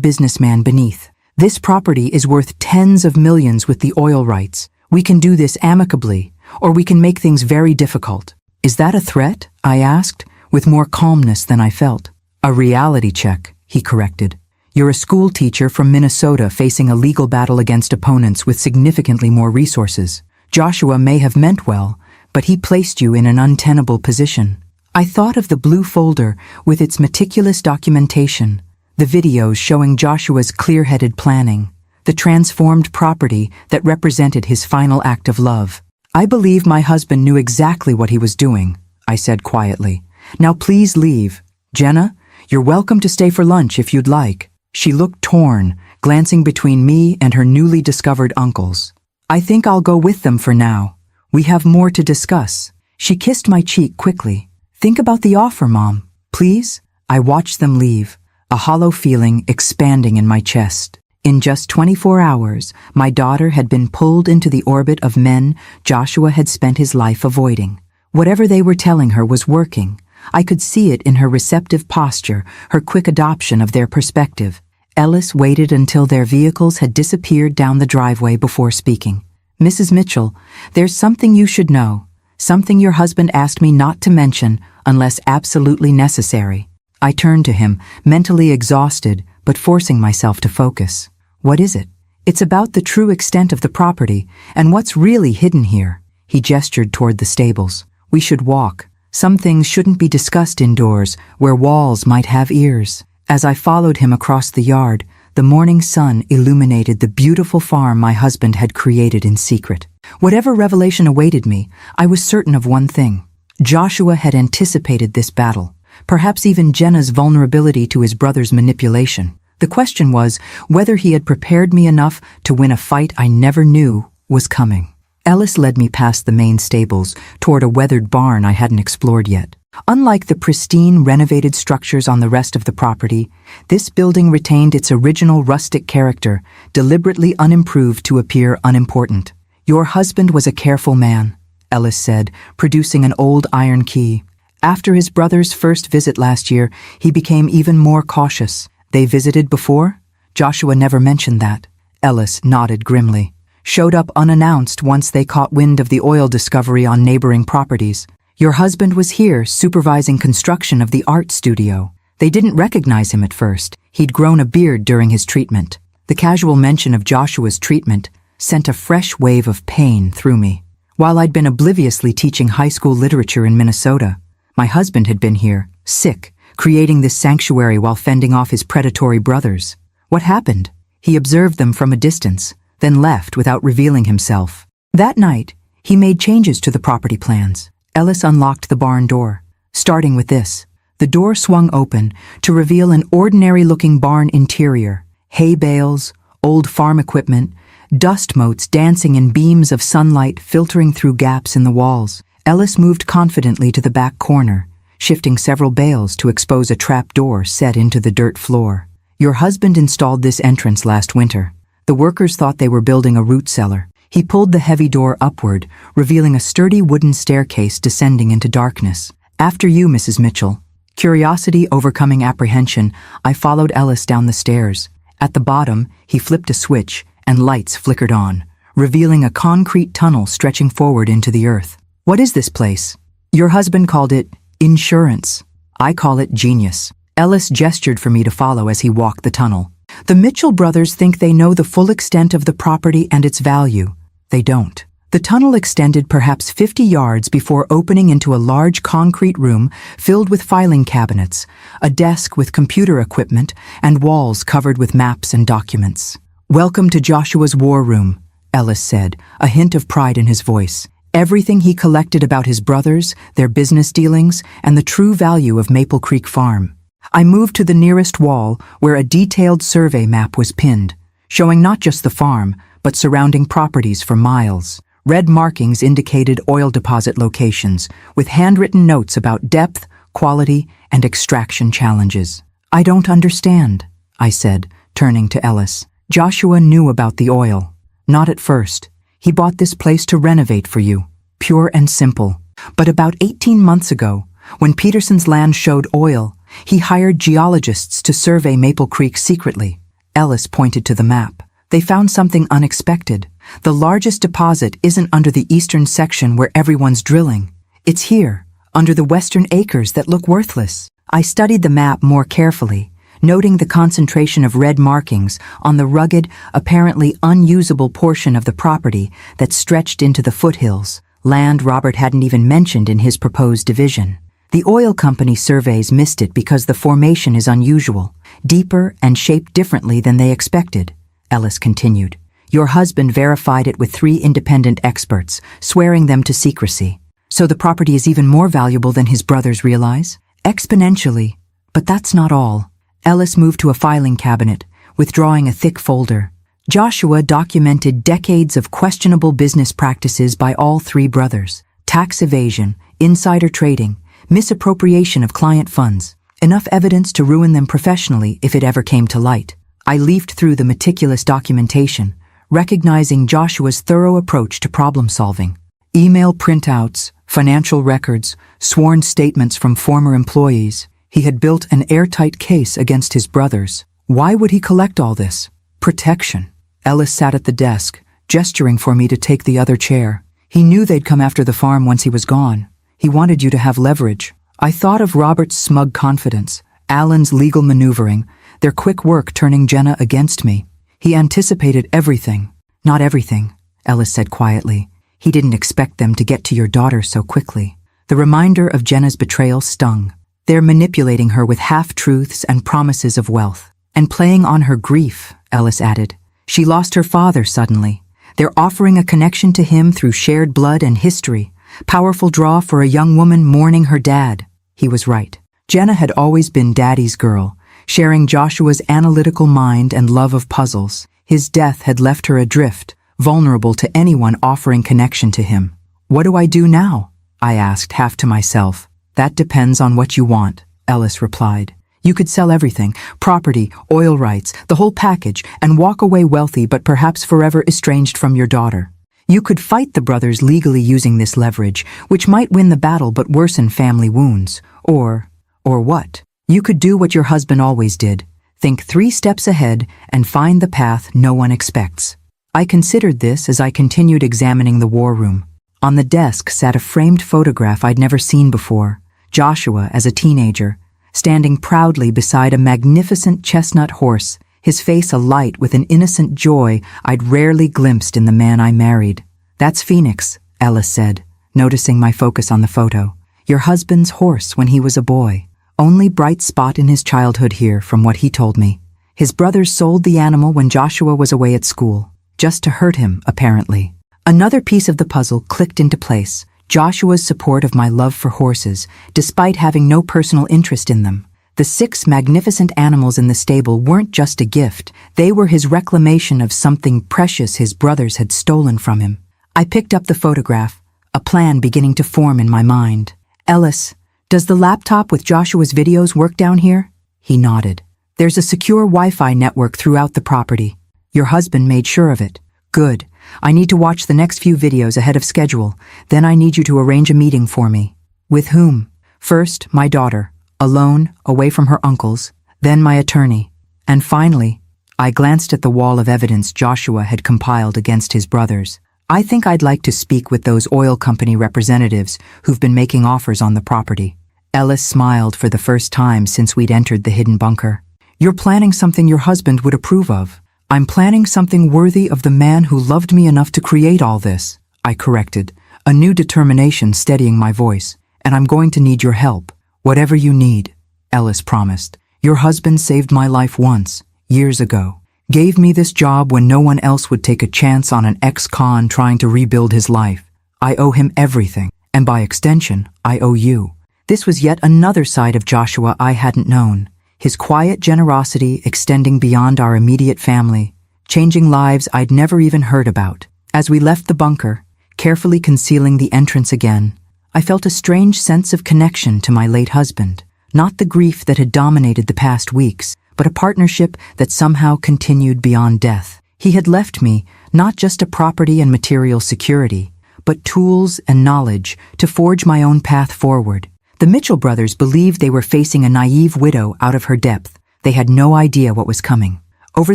businessman beneath. This property is worth tens of millions with the oil rights. We can do this amicably, or we can make things very difficult. Is that a threat? I asked, with more calmness than I felt. A reality check, he corrected. You're a school teacher from Minnesota facing a legal battle against opponents with significantly more resources. Joshua may have meant well, but he placed you in an untenable position. I thought of the blue folder with its meticulous documentation, the videos showing Joshua's clear-headed planning, the transformed property that represented his final act of love. I believe my husband knew exactly what he was doing, I said quietly. Now please leave. Jenna, you're welcome to stay for lunch if you'd like. She looked torn, glancing between me and her newly discovered uncles. I think I'll go with them for now. We have more to discuss. She kissed my cheek quickly. Think about the offer, Mom, please. I watched them leave, a hollow feeling expanding in my chest. In just 24 hours, my daughter had been pulled into the orbit of men Joshua had spent his life avoiding. Whatever they were telling her was working. I could see it in her receptive posture, her quick adoption of their perspective. Ellis waited until their vehicles had disappeared down the driveway before speaking. Mrs. Mitchell, there's something you should know. Something your husband asked me not to mention unless absolutely necessary. I turned to him, mentally exhausted, but forcing myself to focus. What is it? It's about the true extent of the property and what's really hidden here. He gestured toward the stables. We should walk. Some things shouldn't be discussed indoors, where walls might have ears. As I followed him across the yard, the morning sun illuminated the beautiful farm my husband had created in secret. Whatever revelation awaited me, I was certain of one thing. Joshua had anticipated this battle, perhaps even Jenna's vulnerability to his brother's manipulation. The question was whether he had prepared me enough to win a fight I never knew was coming. Ellis led me past the main stables toward a weathered barn I hadn't explored yet. Unlike the pristine, renovated structures on the rest of the property, this building retained its original rustic character, deliberately unimproved to appear unimportant. Your husband was a careful man, Ellis said, producing an old iron key. After his brother's first visit last year, he became even more cautious. They visited before? Joshua never mentioned that. Ellis nodded grimly. Showed up unannounced once they caught wind of the oil discovery on neighboring properties. Your husband was here supervising construction of the art studio. They didn't recognize him at first. He'd grown a beard during his treatment. The casual mention of Joshua's treatment sent a fresh wave of pain through me. While I'd been obliviously teaching high school literature in Minnesota, my husband had been here, sick, creating this sanctuary while fending off his predatory brothers. What happened? He observed them from a distance, then left without revealing himself. That night, he made changes to the property plans. Ellis unlocked the barn door. Starting with this, the door swung open to reveal an ordinary-looking barn interior. Hay bales, old farm equipment, dust motes dancing in beams of sunlight filtering through gaps in the walls. Ellis moved confidently to the back corner, shifting several bales to expose a trap door set into the dirt floor. Your husband installed this entrance last winter. The workers thought they were building a root cellar. He pulled the heavy door upward, revealing a sturdy wooden staircase descending into darkness. After you, Mrs. Mitchell. Curiosity overcoming apprehension, I followed Ellis down the stairs. At the bottom, he flipped a switch, and lights flickered on, revealing a concrete tunnel stretching forward into the earth. What is this place? Your husband called it insurance. I call it genius. Ellis gestured for me to follow as he walked the tunnel. The Mitchell brothers think they know the full extent of the property and its value. They don't. The tunnel extended perhaps 50 yards before opening into a large concrete room filled with filing cabinets, a desk with computer equipment, and walls covered with maps and documents. Welcome to Joshua's war room, Ellis said, a hint of pride in his voice. Everything he collected about his brothers, their business dealings, and the true value of Maple Creek Farm. I moved to the nearest wall where a detailed survey map was pinned, showing not just the farm, but surrounding properties for miles. Red markings indicated oil deposit locations, with handwritten notes about depth, quality, and extraction challenges. I don't understand, I said, turning to Ellis. Joshua knew about the oil. Not at first. He bought this place to renovate for you. Pure and simple. But about 18 months ago, when Peterson's land showed oil, he hired geologists to survey Maple Creek secretly. Ellis pointed to the map. They found something unexpected. The largest deposit isn't under the eastern section where everyone's drilling. It's here, under the western acres that look worthless. I studied the map more carefully, noting the concentration of red markings on the rugged, apparently unusable portion of the property that stretched into the foothills, land Robert hadn't even mentioned in his proposed division. The oil company surveys missed it because the formation is unusual, deeper and shaped differently than they expected, Ellis continued. Your husband verified it with 3 independent experts, swearing them to secrecy. So the property is even more valuable than his brothers realize? Exponentially. But that's not all. Ellis moved to a filing cabinet, withdrawing a thick folder. Joshua documented decades of questionable business practices by all 3 brothers. Tax evasion, insider trading, misappropriation of client funds. Enough evidence to ruin them professionally if it ever came to light. I leafed through the meticulous documentation, recognizing Joshua's thorough approach to problem solving. Email printouts, financial records, sworn statements from former employees. He had built an airtight case against his brothers. Why would he collect all this? Protection. Ellis sat at the desk, gesturing for me to take the other chair. He knew they'd come after the farm once he was gone. He wanted you to have leverage. I thought of Robert's smug confidence, Alan's legal maneuvering, their quick work turning Jenna against me. He anticipated everything. Not everything, Ellis said quietly. He didn't expect them to get to your daughter so quickly. The reminder of Jenna's betrayal stung. They're manipulating her with half-truths and promises of wealth. And playing on her grief, Ellis added. She lost her father suddenly. They're offering a connection to him through shared blood and history. Powerful draw for a young woman mourning her dad. He was right. Jenna had always been Daddy's girl, sharing Joshua's analytical mind and love of puzzles. His death had left her adrift, vulnerable to anyone offering connection to him. What do I do now? I asked, half to myself. That depends on what you want, Ellis replied. You could sell everything, property, oil rights, the whole package, and walk away wealthy but perhaps forever estranged from your daughter. You could fight the brothers legally using this leverage, which might win the battle but worsen family wounds. Or what? You could do what your husband always did. Think 3 steps ahead and find the path no one expects. I considered this as I continued examining the war room. On the desk sat a framed photograph I'd never seen before. Joshua as a teenager, standing proudly beside a magnificent chestnut horse, his face alight with an innocent joy I'd rarely glimpsed in the man I married. That's Phoenix, Ellis said, noticing my focus on the photo. Your husband's horse when he was a boy. Only bright spot in his childhood here, from what he told me. His brothers sold the animal when Joshua was away at school, just to hurt him, apparently. Another piece of the puzzle clicked into place. Joshua's support of my love for horses, despite having no personal interest in them. The 6 magnificent animals in the stable weren't just a gift. They were his reclamation of something precious his brothers had stolen from him. I picked up the photograph, a plan beginning to form in my mind. Ellis, does the laptop with Joshua's videos work down here? He nodded. There's a secure Wi-Fi network throughout the property. Your husband made sure of it. Good. I need to watch the next few videos ahead of schedule. Then I need you to arrange a meeting for me. With whom? First, my daughter, alone, away from her uncles, then my attorney. And finally, I glanced at the wall of evidence Joshua had compiled against his brothers. I think I'd like to speak with those oil company representatives who've been making offers on the property. Ellis smiled for the first time since we'd entered the hidden bunker. You're planning something your husband would approve of. I'm planning something worthy of the man who loved me enough to create all this, I corrected, a new determination steadying my voice. And I'm going to need your help. Whatever you need, Ellis promised. Your husband saved my life once, years ago. Gave me this job when no one else would take a chance on an ex-con trying to rebuild his life. I owe him everything, and by extension, I owe you. This was yet another side of Joshua I hadn't known. His quiet generosity extending beyond our immediate family, changing lives I'd never even heard about. As we left the bunker, carefully concealing the entrance again, I felt a strange sense of connection to my late husband. Not the grief that had dominated the past weeks, but a partnership that somehow continued beyond death. He had left me, not just a property and material security, but tools and knowledge to forge my own path forward. The Mitchell brothers believed they were facing a naive widow out of her depth. They had no idea what was coming. Over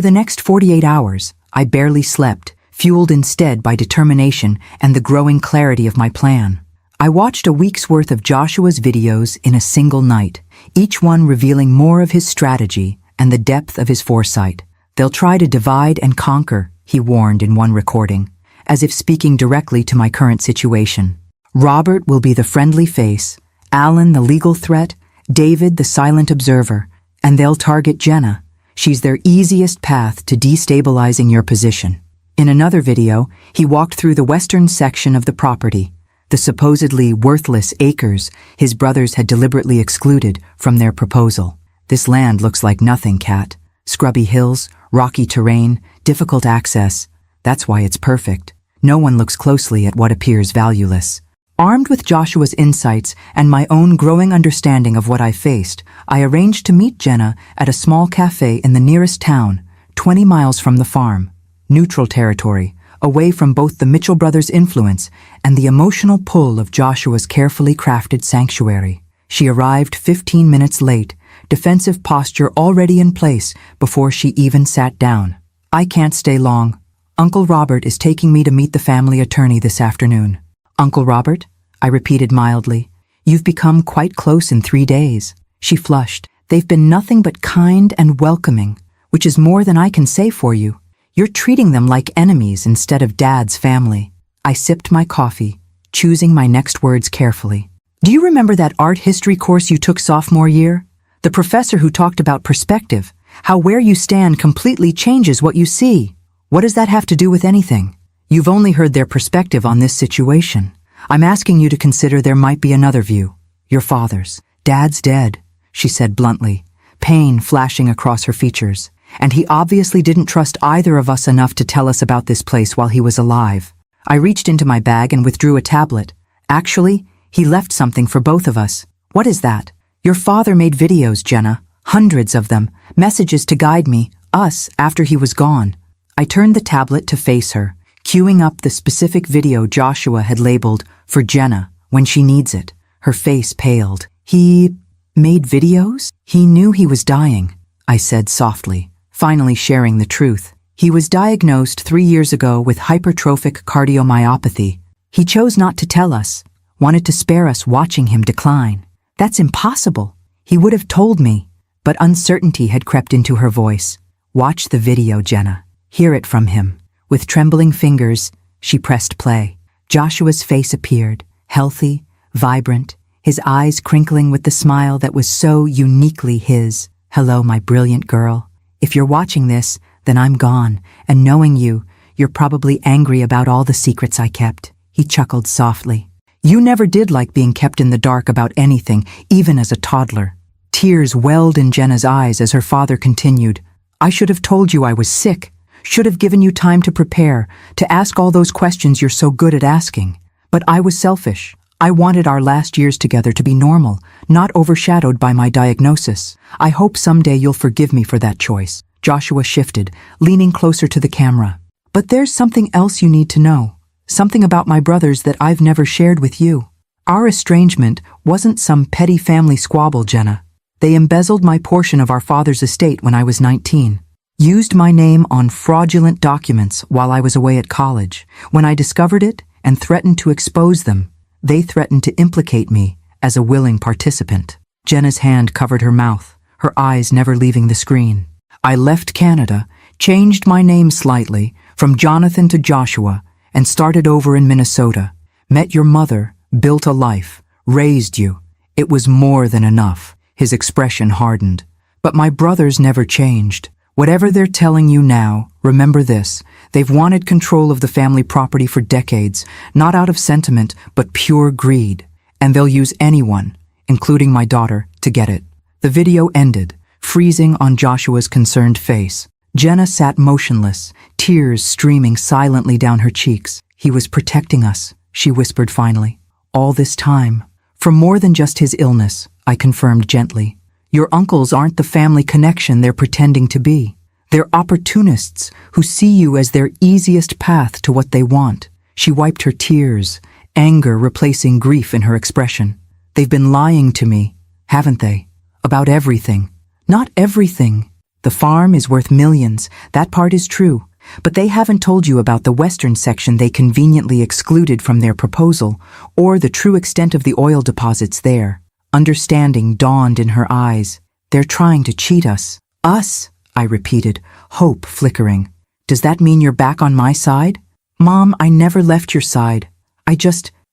the next 48 hours, I barely slept, fueled instead by determination and the growing clarity of my plan. I watched a week's worth of Joshua's videos in a single night, each one revealing more of his strategy and the depth of his foresight. "They'll try to divide and conquer," he warned in one recording, as if speaking directly to my current situation. "Robert will be the friendly face, Alan the legal threat, David the silent observer, and they'll target Jenna. She's their easiest path to destabilizing your position." In another video, he walked through the western section of the property, the supposedly worthless acres his brothers had deliberately excluded from their proposal. "This land looks like nothing, Kat. Scrubby hills, rocky terrain, difficult access. That's why it's perfect. No one looks closely at what appears valueless." Armed with Joshua's insights and my own growing understanding of what I faced, I arranged to meet Jenna at a small cafe in the nearest town, 20 miles from the farm. Neutral territory, away from both the Mitchell brothers' influence and the emotional pull of Joshua's carefully crafted sanctuary. She arrived 15 minutes late, defensive posture already in place before she even sat down. "I can't stay long. Uncle Robert is taking me to meet the family attorney this afternoon." "Uncle Robert?" I repeated mildly. "You've become quite close in 3 days." She flushed. "They've been nothing but kind and welcoming, which is more than I can say for you. You're treating them like enemies instead of Dad's family." I sipped my coffee, choosing my next words carefully. "Do you remember that art history course you took sophomore year? The professor who talked about perspective, how where you stand completely changes what you see. What does that have to do with anything? You've only heard their perspective on this situation. I'm asking you to consider there might be another view. Your father's. Dad's dead," she said bluntly, pain flashing across her features. "And he obviously didn't trust either of us enough to tell us about this place while he was alive." I reached into my bag and withdrew a tablet. "Actually, he left something for both of us." "What is that?" "Your father made videos, Jenna. Hundreds of them. Messages to guide me, us, after he was gone." I turned the tablet to face her, queuing up the specific video Joshua had labeled "for Jenna, when she needs it." Her face paled. "He made videos?" "He knew he was dying," I said softly, finally sharing the truth. "He was diagnosed 3 years ago with hypertrophic cardiomyopathy. He chose not to tell us, wanted to spare us watching him decline." "That's impossible." "He would have told me," but uncertainty had crept into her voice. "Watch the video, Jenna. Hear it from him." With trembling fingers, she pressed play. Joshua's face appeared, healthy, vibrant, his eyes crinkling with the smile that was so uniquely his. "Hello, my brilliant girl. If you're watching this, then I'm gone, and knowing you, you're probably angry about all the secrets I kept." He chuckled softly. "You never did like being kept in the dark about anything, even as a toddler." Tears welled in Jenna's eyes as her father continued. "I should have told you I was sick. Should have given you time to prepare, to ask all those questions you're so good at asking. But I was selfish. I wanted our last years together to be normal, not overshadowed by my diagnosis. I hope someday you'll forgive me for that choice." Joshua shifted, leaning closer to the camera. "But there's something else you need to know. Something about my brothers that I've never shared with you. Our estrangement wasn't some petty family squabble, Jenna. They embezzled my portion of our father's estate when I was 19. Used my name on fraudulent documents while I was away at college. When I discovered it and threatened to expose them, they threatened to implicate me as a willing participant." Jenna's hand covered her mouth, her eyes never leaving the screen. "I left Canada, changed my name slightly, from Jonathan to Joshua, and started over in Minnesota. Met your mother, built a life, raised you. It was more than enough." His expression hardened. "But my brothers never changed. Whatever they're telling you now, remember this. They've wanted control of the family property for decades, not out of sentiment, but pure greed. And they'll use anyone, including my daughter, to get it." The video ended, freezing on Joshua's concerned face. Jenna sat motionless, tears streaming silently down her cheeks. "He was protecting us," she whispered finally. "All this time. For more than just his illness," I confirmed gently. "Your uncles aren't the family connection they're pretending to be. They're opportunists who see you as their easiest path to what they want. She wiped her tears, anger replacing grief in her expression. They've been lying to me, haven't they? About everything. Not everything. The farm is worth millions, that part is true. But they haven't told you about the western section they conveniently excluded from their proposal, or the true extent of the oil deposits there. Understanding dawned in her eyes. They're trying to cheat us. Us, I repeated, hope flickering. Does that mean you're back on my side? Mom, I never left your side.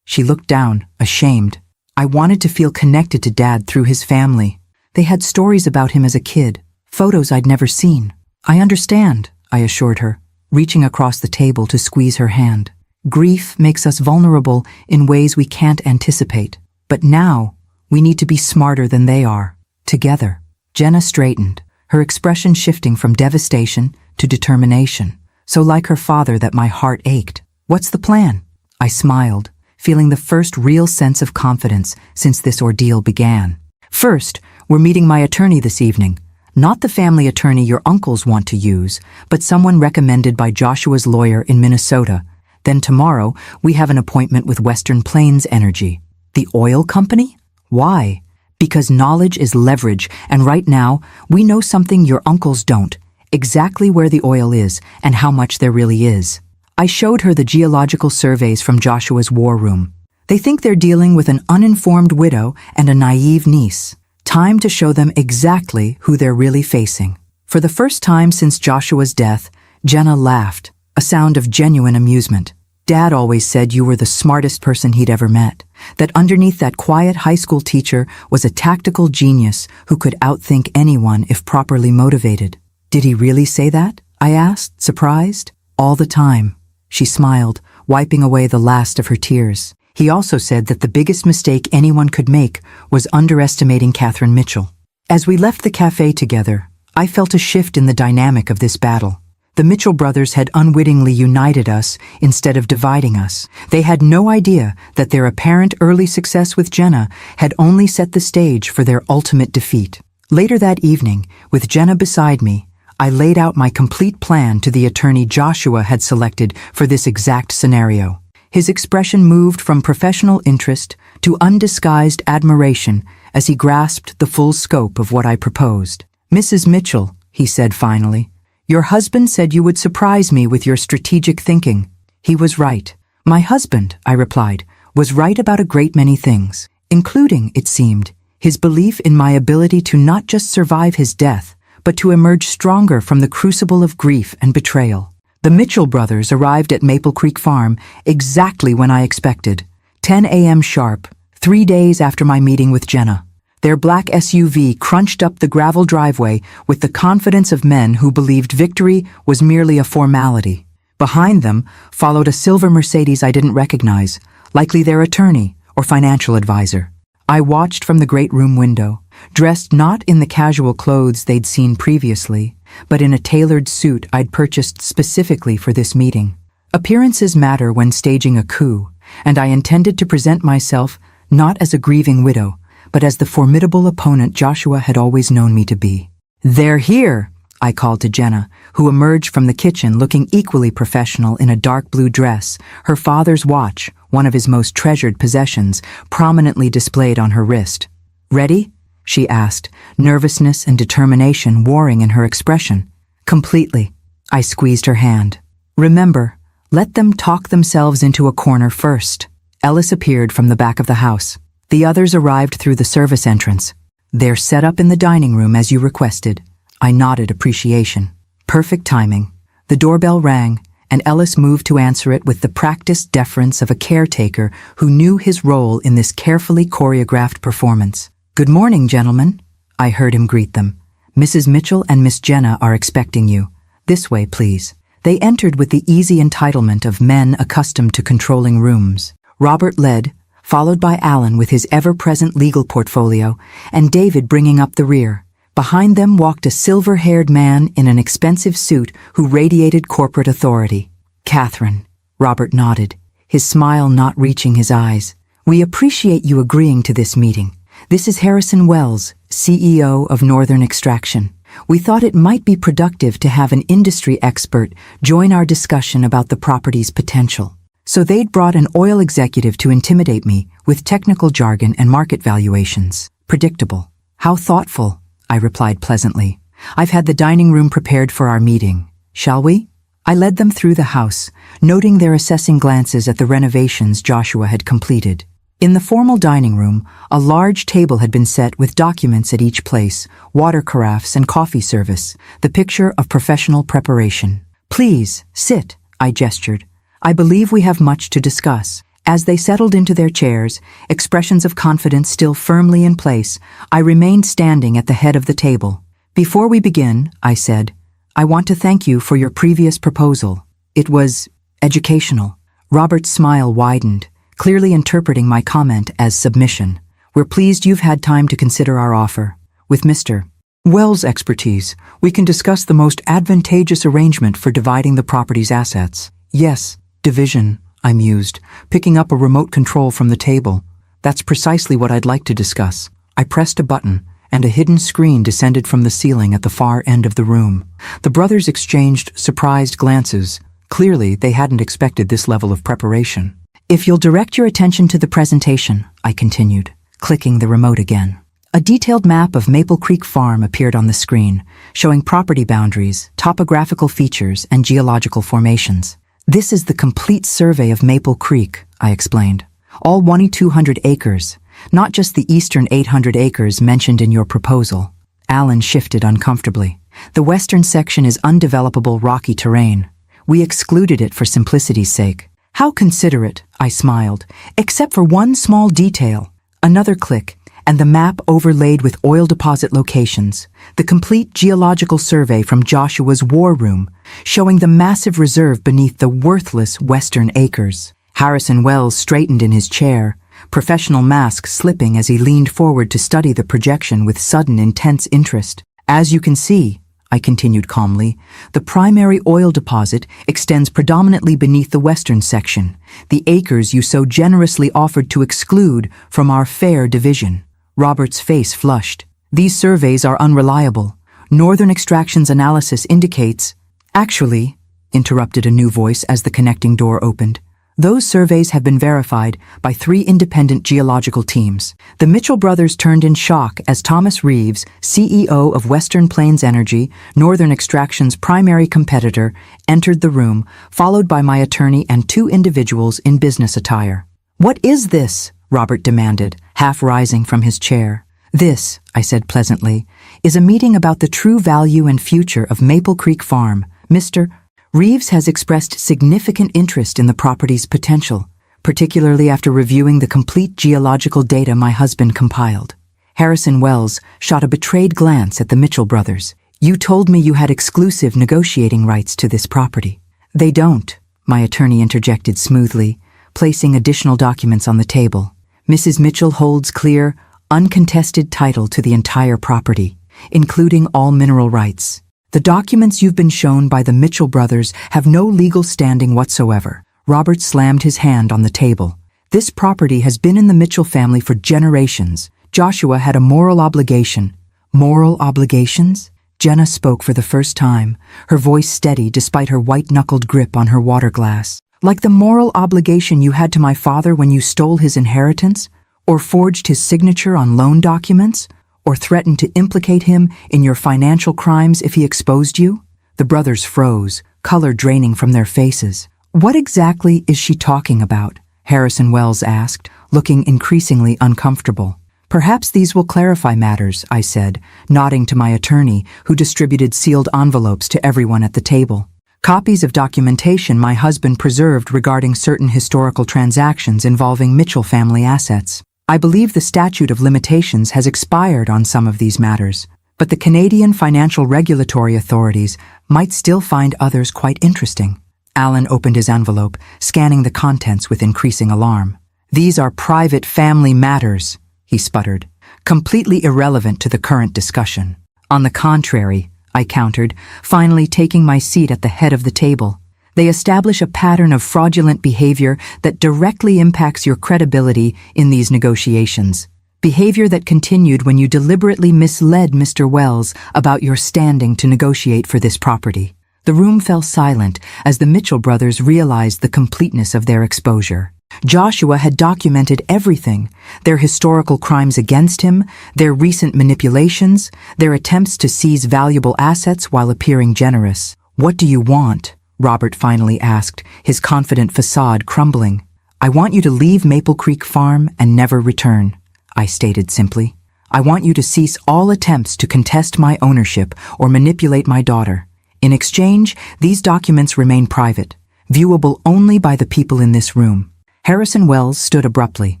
She looked down, ashamed. I wanted to feel connected to Dad through his family. They had stories about him as a kid, photos I'd never seen. I understand, I assured her, reaching across the table to squeeze her hand. Grief makes us vulnerable in ways we can't anticipate. But now, we need to be smarter than they are. Together. Jenna straightened, her expression shifting from devastation to determination. So like her father that my heart ached. What's the plan? I smiled, feeling the first real sense of confidence since this ordeal began. First, we're meeting my attorney this evening. Not the family attorney your uncles want to use, but someone recommended by Joshua's lawyer in Minnesota. Then tomorrow, we have an appointment with Western Plains Energy. The oil company? Why? Because knowledge is leverage, and right now, we know something your uncles don't. Exactly where the oil is and how much there really is. I showed her the geological surveys from Joshua's war room. They think they're dealing with an uninformed widow and a naive niece. Time to show them exactly who they're really facing. For the first time since Joshua's death, Jenna laughed, a sound of genuine amusement. Dad always said you were the smartest person he'd ever met, that underneath that quiet high school teacher was a tactical genius who could outthink anyone if properly motivated. Did he really say that? I asked, surprised. All the time. She smiled, wiping away the last of her tears. He also said that the biggest mistake anyone could make was underestimating Catherine Mitchell. As we left the cafe together, I felt a shift in the dynamic of this battle. The Mitchell brothers had unwittingly united us instead of dividing us. They had no idea that their apparent early success with Jenna had only set the stage for their ultimate defeat. Later that evening, with Jenna beside me, I laid out my complete plan to the attorney Joshua had selected for this exact scenario. His expression moved from professional interest to undisguised admiration as he grasped the full scope of what I proposed. Mrs. Mitchell, he said finally, your husband said you would surprise me with your strategic thinking. He was right. My husband, I replied, was right about a great many things, including, it seemed, his belief in my ability to not just survive his death, but to emerge stronger from the crucible of grief and betrayal. The Mitchell brothers arrived at Maple Creek Farm exactly when I expected, 10 a.m. sharp, 3 days after my meeting with Jenna. Their black SUV crunched up the gravel driveway with the confidence of men who believed victory was merely a formality. Behind them followed a silver Mercedes I didn't recognize, likely their attorney or financial advisor. I watched from the great room window, dressed not in the casual clothes they'd seen previously, but in a tailored suit I'd purchased specifically for this meeting. Appearances matter when staging a coup, and I intended to present myself not as a grieving widow, but as the formidable opponent Joshua had always known me to be. They're here, I called to Jenna, who emerged from the kitchen looking equally professional in a dark blue dress, her father's watch, one of his most treasured possessions, prominently displayed on her wrist. Ready? She asked, nervousness and determination warring in her expression. Completely. I squeezed her hand. Remember, let them talk themselves into a corner first. Ellis appeared from the back of the house. The others arrived through the service entrance. They're set up in the dining room as you requested. I nodded appreciation. Perfect timing. The doorbell rang, and Ellis moved to answer it with the practiced deference of a caretaker who knew his role in this carefully choreographed performance. Good morning, gentlemen, I heard him greet them. Mrs. Mitchell and Miss Jenna are expecting you. This way, please. They entered with the easy entitlement of men accustomed to controlling rooms. Robert led, followed by Alan with his ever-present legal portfolio, and David bringing up the rear. Behind them walked a silver-haired man in an expensive suit who radiated corporate authority. Catherine, Robert nodded, his smile not reaching his eyes. We appreciate you agreeing to this meeting. This is Harrison Wells, CEO of Northern Extraction. We thought it might be productive to have an industry expert join our discussion about the property's potential. So they'd brought an oil executive to intimidate me with technical jargon and market valuations. Predictable. How thoughtful, I replied pleasantly. I've had the dining room prepared for our meeting. Shall we? I led them through the house, noting their assessing glances at the renovations Joshua had completed. In the formal dining room, a large table had been set with documents at each place, water carafes and coffee service, the picture of professional preparation. Please, sit, I gestured. I believe we have much to discuss. As they settled into their chairs, expressions of confidence still firmly in place, I remained standing at the head of the table. Before we begin, I said, I want to thank you for your previous proposal. It was educational. Robert's smile widened, clearly interpreting my comment as submission. We're pleased you've had time to consider our offer. With Mr. Wells' expertise, we can discuss the most advantageous arrangement for dividing the property's assets. Yes, division, I mused, picking up a remote control from the table. That's precisely what I'd like to discuss. I pressed a button, and a hidden screen descended from the ceiling at the far end of the room. The brothers exchanged surprised glances. Clearly, they hadn't expected this level of preparation. If you'll direct your attention to the presentation, I continued, clicking the remote again. A detailed map of Maple Creek Farm appeared on the screen, showing property boundaries, topographical features, and geological formations. This is the complete survey of Maple Creek, I explained. All 2,200 acres, not just the eastern 800 acres mentioned in your proposal. Alan shifted uncomfortably. The western section is undevelopable rocky terrain. We excluded it for simplicity's sake. How considerate, I smiled, except for one small detail. Another click, and the map overlaid with oil deposit locations, the complete geological survey from Joshua's war room, showing the massive reserve beneath the worthless western acres. Harrison Wells straightened in his chair, professional mask slipping as he leaned forward to study the projection with sudden intense interest. As you can see, I continued calmly, the primary oil deposit extends predominantly beneath the western section, the acres you so generously offered to exclude from our fair division. Robert's face flushed. These surveys are unreliable. Northern Extraction's analysis indicates— Actually, interrupted a new voice as the connecting door opened, those surveys have been verified by 3 independent geological teams. The Mitchell brothers turned in shock as Thomas Reeves, CEO of Western Plains Energy, Northern Extraction's primary competitor, entered the room, followed by my attorney and 2 individuals in business attire. What is this? Robert demanded, half rising from his chair. This, I said pleasantly, is a meeting about the true value and future of Maple Creek Farm. Mr. Reeves has expressed significant interest in the property's potential, particularly after reviewing the complete geological data my husband compiled. Harrison Wells shot a betrayed glance at the Mitchell brothers. You told me you had exclusive negotiating rights to this property. They don't, my attorney interjected smoothly, placing additional documents on the table. Mrs. Mitchell holds clear, uncontested title to the entire property, including all mineral rights. The documents you've been shown by the Mitchell brothers have no legal standing whatsoever. Robert slammed his hand on the table. This property has been in the Mitchell family for generations. Joshua had a moral obligation. Moral obligations? Jenna spoke for the first time, her voice steady despite her white-knuckled grip on her water glass. Like the moral obligation you had to my father when you stole his inheritance, or forged his signature on loan documents, or threatened to implicate him in your financial crimes if he exposed you? The brothers froze, color draining from their faces. What exactly is she talking about? Harrison Wells asked, looking increasingly uncomfortable. Perhaps these will clarify matters, I said, nodding to my attorney, who distributed sealed envelopes to everyone at the table. Copies of documentation my husband preserved regarding certain historical transactions involving Mitchell family assets. I believe the statute of limitations has expired on some of these matters, but the Canadian financial regulatory authorities might still find others quite interesting. Alan opened his envelope, scanning the contents with increasing alarm. These are private family matters, he sputtered, completely irrelevant to the current discussion. On the contrary, I countered, finally taking my seat at the head of the table. They establish a pattern of fraudulent behavior that directly impacts your credibility in these negotiations. Behavior that continued when you deliberately misled Mr. Wells about your standing to negotiate for this property. The room fell silent as the Mitchell brothers realized the completeness of their exposure. Joshua had documented everything: their historical crimes against him, their recent manipulations, their attempts to seize valuable assets while appearing generous. "What do you want?" Robert finally asked, his confident facade crumbling. "I want you to leave Maple Creek Farm and never return," I stated simply. "I want you to cease all attempts to contest my ownership or manipulate my daughter. In exchange, these documents remain private, viewable only by the people in this room." Harrison Wells stood abruptly.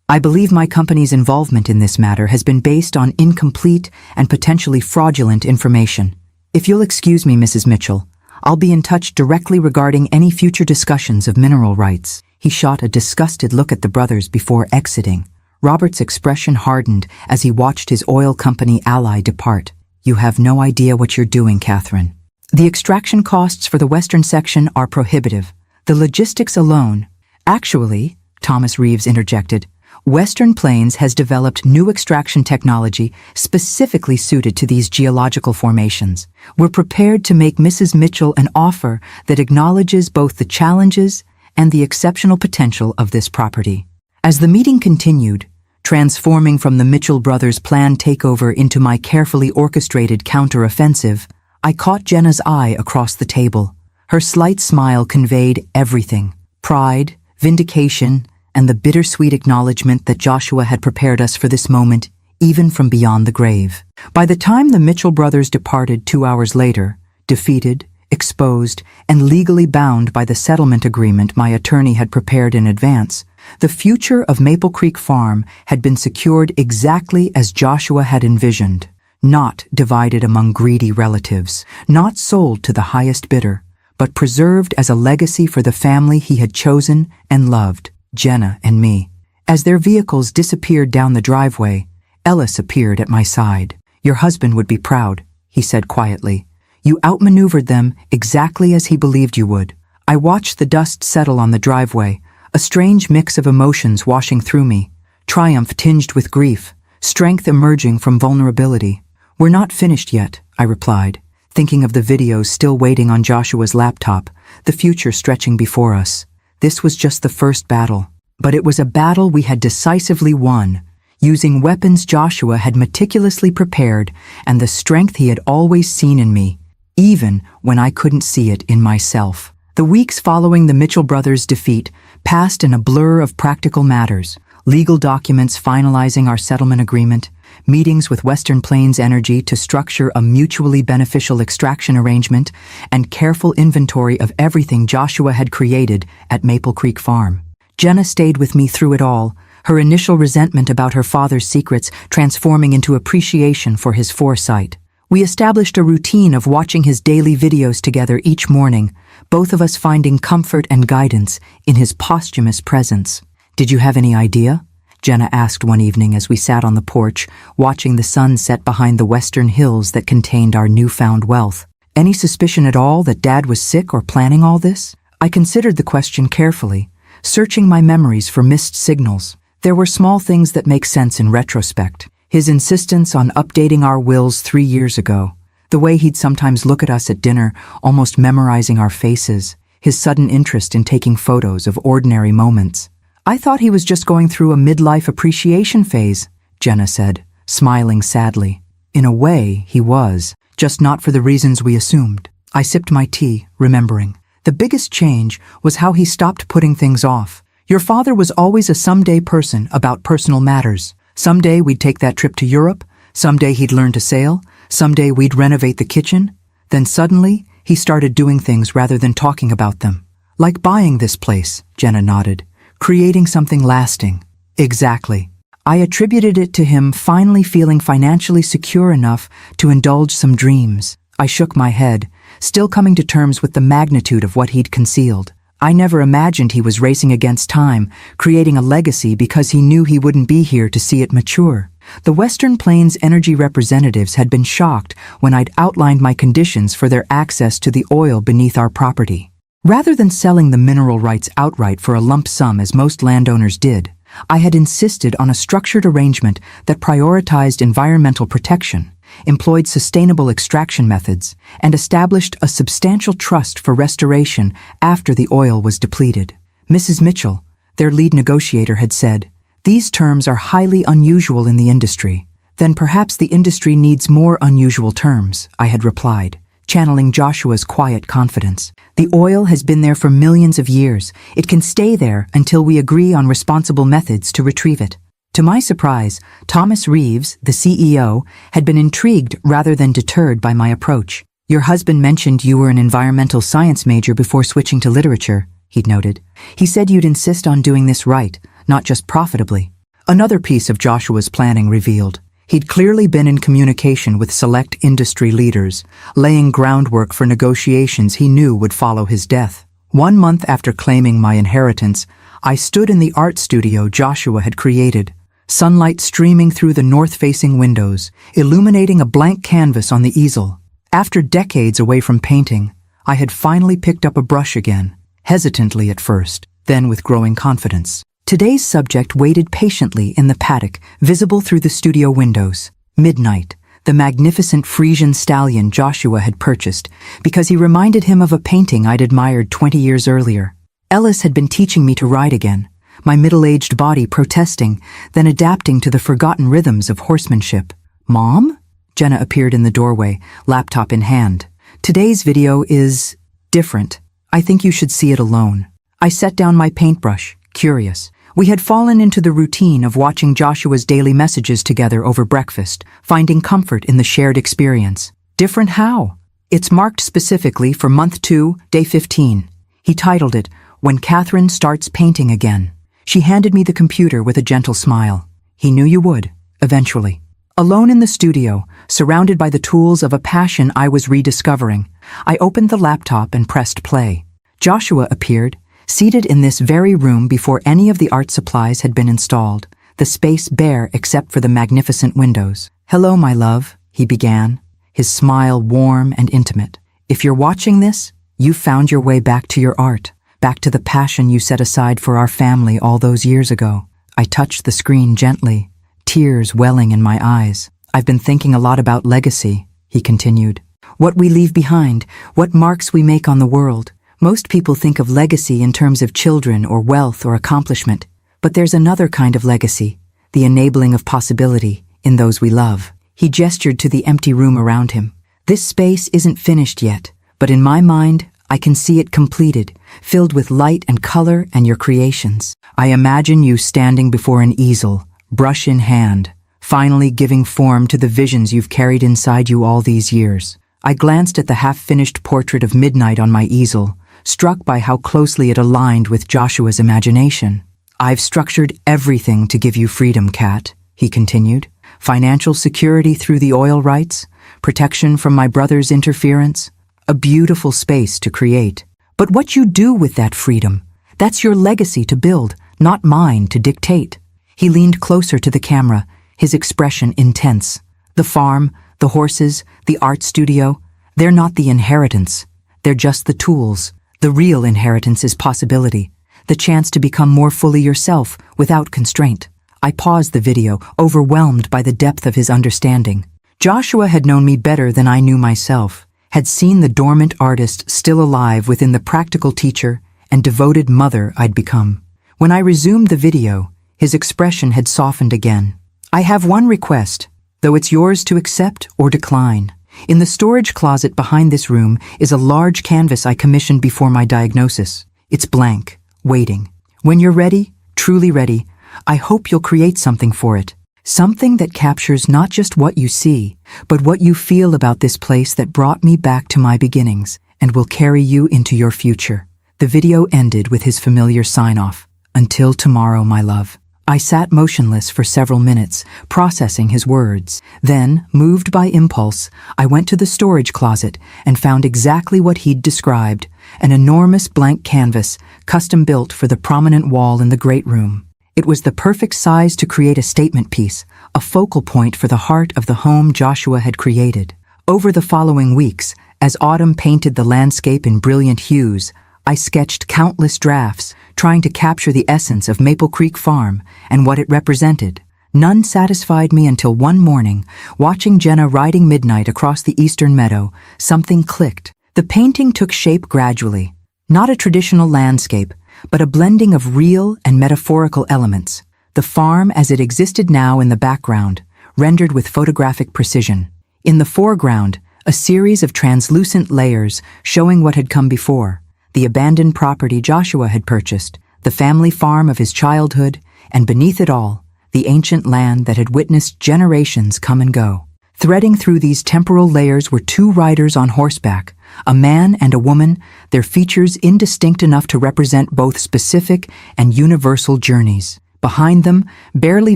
"I believe my company's involvement in this matter has been based on incomplete and potentially fraudulent information. If you'll excuse me, Mrs. Mitchell, I'll be in touch directly regarding any future discussions of mineral rights." He shot a disgusted look at the brothers before exiting. Robert's expression hardened as he watched his oil company ally depart. "You have no idea what you're doing, Catherine. The extraction costs for the western section are prohibitive. The logistics alone—" "Actually," Thomas Reeves interjected, "Western Plains has developed new extraction technology specifically suited to these geological formations. We're prepared to make Mrs. Mitchell an offer that acknowledges both the challenges and the exceptional potential of this property." As the meeting continued, transforming from the Mitchell brothers' planned takeover into my carefully orchestrated counter-offensive, I caught Jenna's eye across the table. Her slight smile conveyed everything: pride, vindication, and the bittersweet acknowledgement that Joshua had prepared us for this moment, even from beyond the grave. By the time the Mitchell brothers departed 2 hours later, defeated, exposed, and legally bound by the settlement agreement my attorney had prepared in advance, the future of Maple Creek Farm had been secured exactly as Joshua had envisioned. Not divided among greedy relatives, not sold to the highest bidder, but preserved as a legacy for the family he had chosen and loved, Jenna and me. As their vehicles disappeared down the driveway, Ellis appeared at my side. "Your husband would be proud," he said quietly. "You outmaneuvered them exactly as he believed you would." I watched the dust settle on the driveway, a strange mix of emotions washing through me: triumph tinged with grief, strength emerging from vulnerability. "We're not finished yet," I replied, thinking of the videos still waiting on Joshua's laptop, the future stretching before us. This was just the first battle, but it was a battle we had decisively won, using weapons Joshua had meticulously prepared and the strength he had always seen in me, even when I couldn't see it in myself. The weeks following the Mitchell brothers' defeat passed in a blur of practical matters: legal documents finalizing our settlement agreement, meetings with Western Plains Energy to structure a mutually beneficial extraction arrangement, and careful inventory of everything Joshua had created at Maple Creek Farm. Jenna stayed with me through it all, her initial resentment about her father's secrets transforming into appreciation for his foresight. We established a routine of watching his daily videos together each morning, both of us finding comfort and guidance in his posthumous presence. "Did you have any idea?" Jenna asked one evening as we sat on the porch, watching the sun set behind the western hills that contained our newfound wealth. "Any suspicion at all that Dad was sick or planning all this?" I considered the question carefully, searching my memories for missed signals. There were small things that make sense in retrospect. His insistence on updating our wills 3 years ago, the way he'd sometimes look at us at dinner, almost memorizing our faces, his sudden interest in taking photos of ordinary moments. "I thought he was just going through a midlife appreciation phase," Jenna said, smiling sadly. "In a way, he was, just not for the reasons we assumed." I sipped my tea, remembering. The biggest change was how he stopped putting things off. "Your father was always a someday person about personal matters. Someday we'd take that trip to Europe, someday he'd learn to sail, someday we'd renovate the kitchen. Then suddenly, he started doing things rather than talking about them. Like buying this place," Jenna nodded. "Creating something lasting." "Exactly." I attributed it to him finally feeling financially secure enough to indulge some dreams. I shook my head, still coming to terms with the magnitude of what he'd concealed. I never imagined he was racing against time, creating a legacy because he knew he wouldn't be here to see it mature. The Western Plains Energy representatives had been shocked when I'd outlined my conditions for their access to the oil beneath our property. Rather than selling the mineral rights outright for a lump sum as most landowners did, I had insisted on a structured arrangement that prioritized environmental protection, employed sustainable extraction methods, and established a substantial trust for restoration after the oil was depleted. Mrs. Mitchell, their lead negotiator, had said, "These terms are highly unusual in the industry." "Then perhaps the industry needs more unusual terms," I had replied, channeling Joshua's quiet confidence. "The oil has been there for millions of years. It can stay there until we agree on responsible methods to retrieve it." To my surprise, Thomas Reeves, the CEO, had been intrigued rather than deterred by my approach. "Your husband mentioned you were an environmental science major before switching to literature," he'd noted. "He said you'd insist on doing this right, not just profitably." Another piece of Joshua's planning revealed. He'd clearly been in communication with select industry leaders, laying groundwork for negotiations he knew would follow his death. 1 month after claiming my inheritance, I stood in the art studio Joshua had created, sunlight streaming through the north-facing windows, illuminating a blank canvas on the easel. After decades away from painting, I had finally picked up a brush again, hesitantly at first, then with growing confidence. Today's subject waited patiently in the paddock, visible through the studio windows. Midnight, the magnificent Frisian stallion Joshua had purchased, because he reminded him of a painting I'd admired 20 years earlier. Ellis had been teaching me to ride again, my middle-aged body protesting, then adapting to the forgotten rhythms of horsemanship. "Mom?" Jenna appeared in the doorway, laptop in hand. "Today's video is different. I think you should see it alone." I set down my paintbrush, curious. We had fallen into the routine of watching Joshua's daily messages together over breakfast, finding comfort in the shared experience. Different how? It's marked specifically for month 2, day 15. He titled it, "When Catherine Starts Painting Again." She handed me the computer with a gentle smile. He knew you would, eventually. Alone in the studio, surrounded by the tools of a passion I was rediscovering, I opened the laptop and pressed play. Joshua appeared, seated in this very room before any of the art supplies had been installed, the space bare except for the magnificent windows. "Hello, my love," he began, his smile warm and intimate. "If you're watching this, you've found your way back to your art, back to the passion you set aside for our family all those years ago." I touched the screen gently, tears welling in my eyes. "I've been thinking a lot about legacy," he continued. "What we leave behind, what marks we make on the world. Most people think of legacy in terms of children or wealth or accomplishment, but there's another kind of legacy, the enabling of possibility in those we love." He gestured to the empty room around him. "This space isn't finished yet, but in my mind, I can see it completed, filled with light and color and your creations. I imagine you standing before an easel, brush in hand, finally giving form to the visions you've carried inside you all these years." I glanced at the half-finished portrait of Midnight on my easel, struck by how closely it aligned with Joshua's imagination. "I've structured everything to give you freedom, Kat," he continued. "Financial security through the oil rights, protection from my brother's interference, a beautiful space to create. But what you do with that freedom, that's your legacy to build, not mine to dictate." He leaned closer to the camera, his expression intense. "The farm, the horses, the art studio, they're not the inheritance. They're just the tools. The real inheritance is possibility, the chance to become more fully yourself without constraint." I paused the video, overwhelmed by the depth of his understanding. Joshua had known me better than I knew myself, had seen the dormant artist still alive within the practical teacher and devoted mother I'd become. When I resumed the video, his expression had softened again. "I have one request, though it's yours to accept or decline. In the storage closet behind this room is a large canvas I commissioned before my diagnosis. It's blank, waiting. When you're ready, truly ready, I hope you'll create something for it. Something that captures not just what you see, but what you feel about this place that brought me back to my beginnings and will carry you into your future." The video ended with his familiar sign-off, "Until tomorrow, my love." I sat motionless for several minutes, processing his words. Then, moved by impulse, I went to the storage closet and found exactly what he'd described, an enormous blank canvas, custom-built for the prominent wall in the great room. It was the perfect size to create a statement piece, a focal point for the heart of the home Joshua had created. Over the following weeks, as autumn painted the landscape in brilliant hues, I sketched countless drafts, trying to capture the essence of Maple Creek Farm and what it represented. None satisfied me until one morning, watching Jenna riding midnight across the eastern meadow, something clicked. The painting took shape gradually. Not a traditional landscape, but a blending of real and metaphorical elements. The farm as it existed now in the background, rendered with photographic precision. In the foreground, a series of translucent layers showing what had come before. The abandoned property Joshua had purchased, the family farm of his childhood, and beneath it all, the ancient land that had witnessed generations come and go. Threading through these temporal layers were two riders on horseback, a man and a woman, their features indistinct enough to represent both specific and universal journeys. Behind them, barely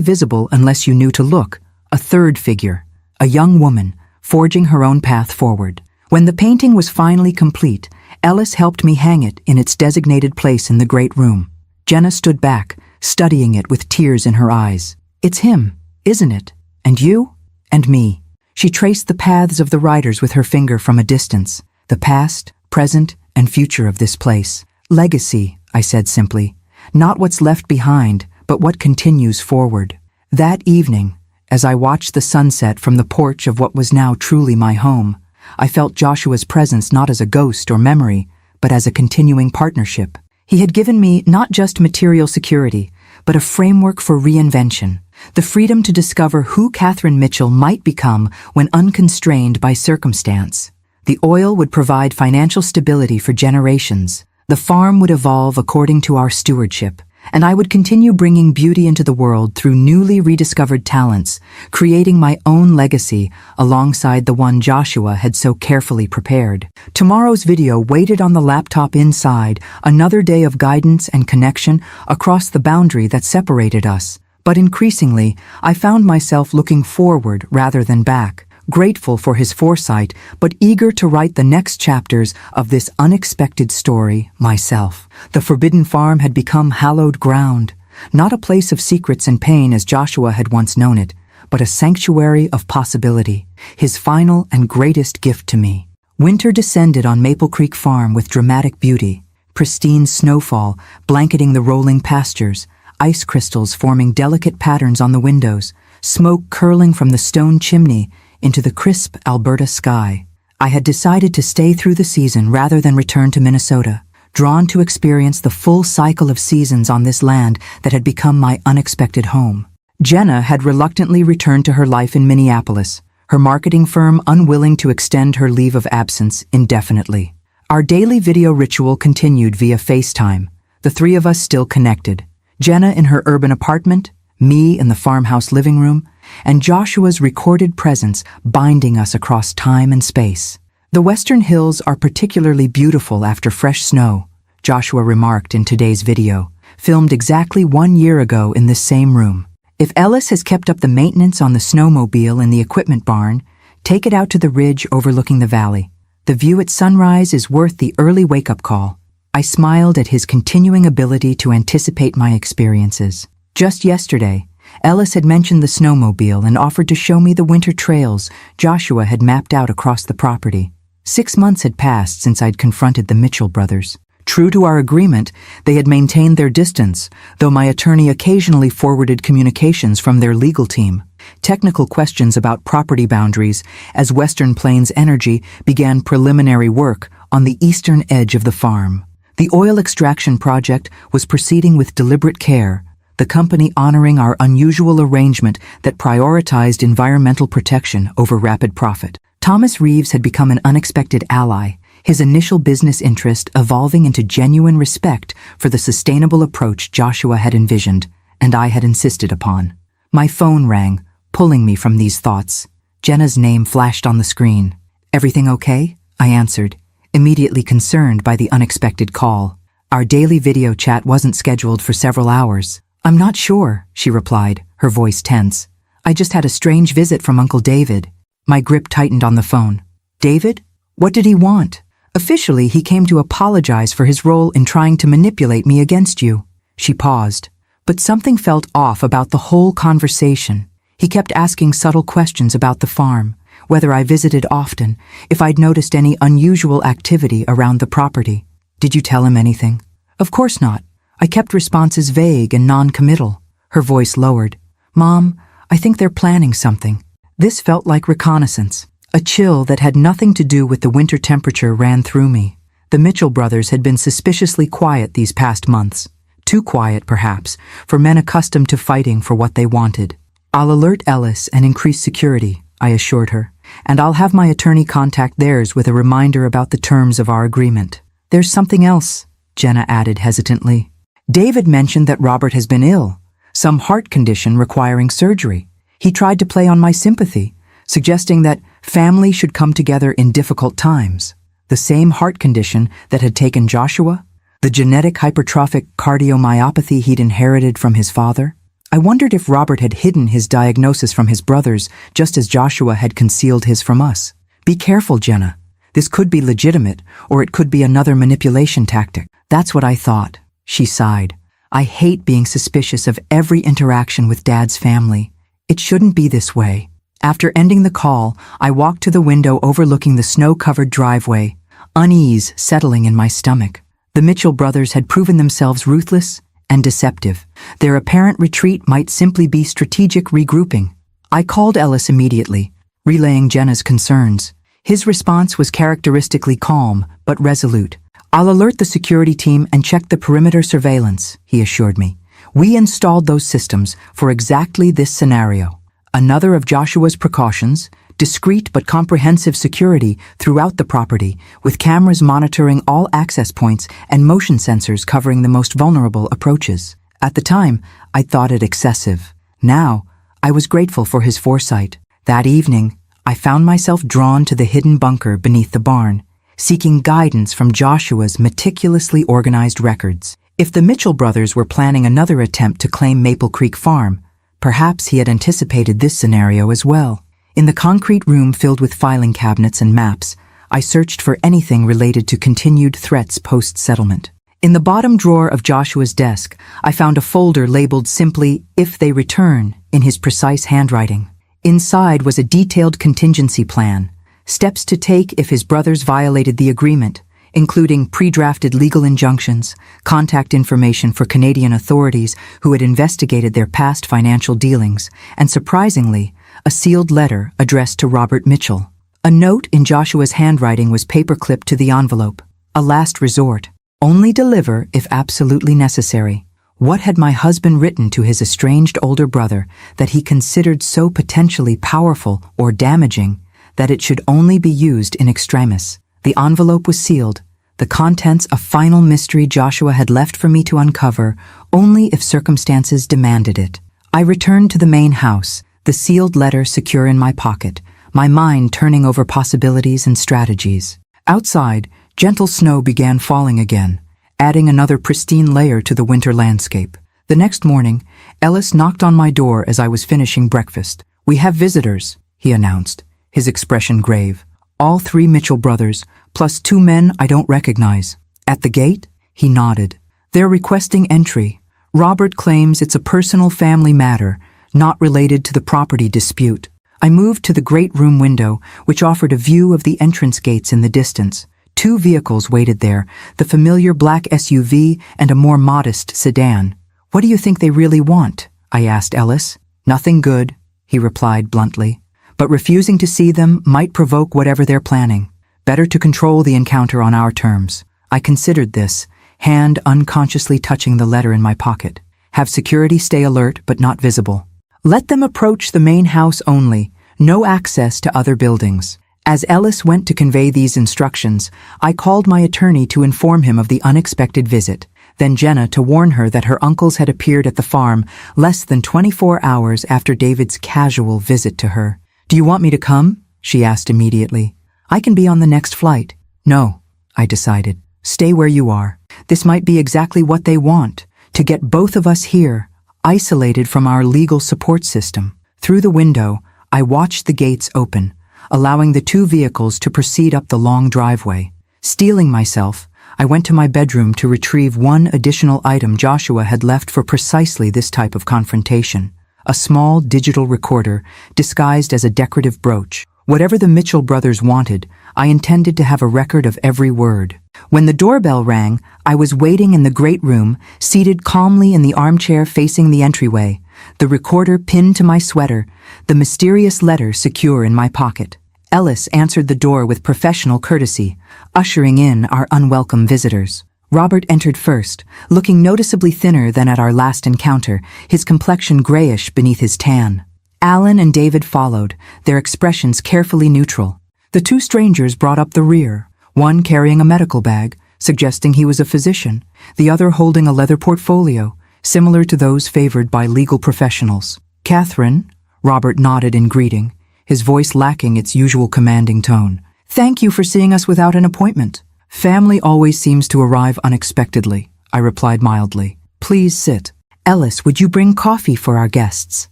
visible unless you knew to look, a third figure, a young woman, forging her own path forward. When the painting was finally complete, Ellis helped me hang it in its designated place in the great room. Jenna stood back, studying it with tears in her eyes. "It's him, isn't it? And you? And me." She traced the paths of the riders with her finger from a distance, the past, present, and future of this place. "Legacy," I said simply. "Not what's left behind, but what continues forward." That evening, as I watched the sunset from the porch of what was now truly my home, I felt Joshua's presence not as a ghost or memory, but as a continuing partnership. He had given me not just material security, but a framework for reinvention, the freedom to discover who Catherine Mitchell might become when unconstrained by circumstance. The oil would provide financial stability for generations. The farm would evolve according to our stewardship, and I would continue bringing beauty into the world through newly rediscovered talents, creating my own legacy alongside the one Joshua had so carefully prepared. Tomorrow's video waited on the laptop inside, another day of guidance and connection across the boundary that separated us. But increasingly, I found myself looking forward rather than back, grateful for his foresight, but eager to write the next chapters of this unexpected story myself. The Forbidden Farm had become hallowed ground, not a place of secrets and pain as Joshua had once known it, but a sanctuary of possibility, his final and greatest gift to me. Winter descended on Maple Creek Farm with dramatic beauty, pristine snowfall blanketing the rolling pastures, ice crystals forming delicate patterns on the windows, smoke curling from the stone chimney into the crisp Alberta sky. I had decided to stay through the season rather than return to Minnesota, drawn to experience the full cycle of seasons on this land that had become my unexpected home. Jenna had reluctantly returned to her life in Minneapolis, her marketing firm unwilling to extend her leave of absence indefinitely. Our daily video ritual continued via FaceTime, the three of us still connected. Jenna in her urban apartment, me in the farmhouse living room, and Joshua's recorded presence binding us across time and space. "The Western Hills are particularly beautiful after fresh snow," Joshua remarked in today's video, filmed exactly 1 year ago in this same room. "If Ellis has kept up the maintenance on the snowmobile in the equipment barn, take it out to the ridge overlooking the valley. The view at sunrise is worth the early wake-up call." I smiled at his continuing ability to anticipate my experiences. Just yesterday, Ellis had mentioned the snowmobile and offered to show me the winter trails Joshua had mapped out across the property. 6 months had passed since I'd confronted the Mitchell brothers. True to our agreement, they had maintained their distance, though my attorney occasionally forwarded communications from their legal team. Technical questions about property boundaries as Western Plains Energy began preliminary work on the eastern edge of the farm. The oil extraction project was proceeding with deliberate care, the company honoring our unusual arrangement that prioritized environmental protection over rapid profit. Thomas Reeves had become an unexpected ally, his initial business interest evolving into genuine respect for the sustainable approach Joshua had envisioned, and I had insisted upon. My phone rang, pulling me from these thoughts. Jenna's name flashed on the screen. "Everything okay?" I answered, immediately concerned by the unexpected call. Our daily video chat wasn't scheduled for several hours. "I'm not sure," she replied, her voice tense. "I just had a strange visit from Uncle David." My grip tightened on the phone. "David? What did he want?" "Officially, he came to apologize for his role in trying to manipulate me against you." She paused, but something felt off about the whole conversation. He kept asking subtle questions about the farm, whether I visited often, if I'd noticed any unusual activity around the property. Did you tell him anything? Of course not. I kept responses vague and non-committal. Her voice lowered. Mom, I think they're planning something. This felt like reconnaissance. A chill that had nothing to do with the winter temperature ran through me. The Mitchell brothers had been suspiciously quiet these past months. Too quiet, perhaps, for men accustomed to fighting for what they wanted. I'll alert Ellis and increase security, I assured her, and I'll have my attorney contact theirs with a reminder about the terms of our agreement. There's something else, Jenna added hesitantly. David mentioned that Robert has been ill, some heart condition requiring surgery. He tried to play on my sympathy, suggesting that family should come together in difficult times. The same heart condition that had taken Joshua? The genetic hypertrophic cardiomyopathy he'd inherited from his father? I wondered if Robert had hidden his diagnosis from his brothers just as Joshua had concealed his from us. Be careful, Jenna. This could be legitimate, or it could be another manipulation tactic. That's what I thought. She sighed. I hate being suspicious of every interaction with Dad's family. It shouldn't be this way. After ending the call, I walked to the window overlooking the snow-covered driveway, unease settling in my stomach. The Mitchell brothers had proven themselves ruthless and deceptive. Their apparent retreat might simply be strategic regrouping. I called Ellis immediately, relaying Jenna's concerns. His response was characteristically calm, but resolute. I'll alert the security team and check the perimeter surveillance, he assured me. We installed those systems for exactly this scenario. Another of Joshua's precautions, discreet but comprehensive security throughout the property, with cameras monitoring all access points and motion sensors covering the most vulnerable approaches. At the time, I thought it excessive. Now, I was grateful for his foresight. That evening, I found myself drawn to the hidden bunker beneath the barn, seeking guidance from Joshua's meticulously organized records. If the Mitchell brothers were planning another attempt to claim Maple Creek Farm, perhaps he had anticipated this scenario as well. In the concrete room filled with filing cabinets and maps, I searched for anything related to continued threats post-settlement. In the bottom drawer of Joshua's desk, I found a folder labeled simply, "If they return," in his precise handwriting. Inside was a detailed contingency plan, steps to take if his brothers violated the agreement, including pre-drafted legal injunctions, contact information for Canadian authorities who had investigated their past financial dealings, and surprisingly, a sealed letter addressed to Robert Mitchell. A note in Joshua's handwriting was paper-clipped to the envelope. A last resort. Only deliver if absolutely necessary. What had my husband written to his estranged older brother that he considered so potentially powerful or damaging that it should only be used in extremis? The envelope was sealed, the contents a final mystery Joshua had left for me to uncover only if circumstances demanded it. I returned to the main house, the sealed letter secure in my pocket, my mind turning over possibilities and strategies. Outside, gentle snow began falling again, adding another pristine layer to the winter landscape. The next morning, Ellis knocked on my door as I was finishing breakfast. "We have visitors," he announced, his expression grave. "All 3 Mitchell brothers, plus 2 men I don't recognize." "At the gate?" He nodded. "They're requesting entry. Robert claims it's a personal family matter, not related to the property dispute." I moved to the great room window, which offered a view of the entrance gates in the distance. 2 vehicles waited there, the familiar black SUV and a more modest sedan. "What do you think they really want?" I asked Ellis. "Nothing good," he replied bluntly. "But refusing to see them might provoke whatever they're planning. Better to control the encounter on our terms." I considered this, hand unconsciously touching the letter in my pocket. "Have security stay alert but not visible. Let them approach the main house only, no access to other buildings." As Ellis went to convey these instructions, I called my attorney to inform him of the unexpected visit, then Jenna to warn her that her uncles had appeared at the farm less than 24 hours after David's casual visit to her. "Do you want me to come?" she asked immediately. "I can be on the next flight." "No," I decided. "Stay where you are. This might be exactly what they want, to get both of us here, isolated from our legal support system." Through the window, I watched the gates open, allowing the 2 vehicles to proceed up the long driveway. Steeling myself, I went to my bedroom to retrieve one additional item Joshua had left for precisely this type of confrontation. A small digital recorder disguised as a decorative brooch. Whatever the Mitchell brothers wanted, I intended to have a record of every word. When the doorbell rang, I was waiting in the great room, seated calmly in the armchair facing the entryway, the recorder pinned to my sweater, the mysterious letter secure in my pocket. Ellis answered the door with professional courtesy, ushering in our unwelcome visitors. Robert entered first, looking noticeably thinner than at our last encounter, his complexion grayish beneath his tan. Alan and David followed, their expressions carefully neutral. The two strangers brought up the rear, one carrying a medical bag, suggesting he was a physician, the other holding a leather portfolio, similar to those favored by legal professionals. "Catherine," Robert nodded in greeting, his voice lacking its usual commanding tone. "Thank you for seeing us without an appointment." "Family always seems to arrive unexpectedly," I replied mildly. "Please sit." "Ellis, would you bring coffee for our guests?"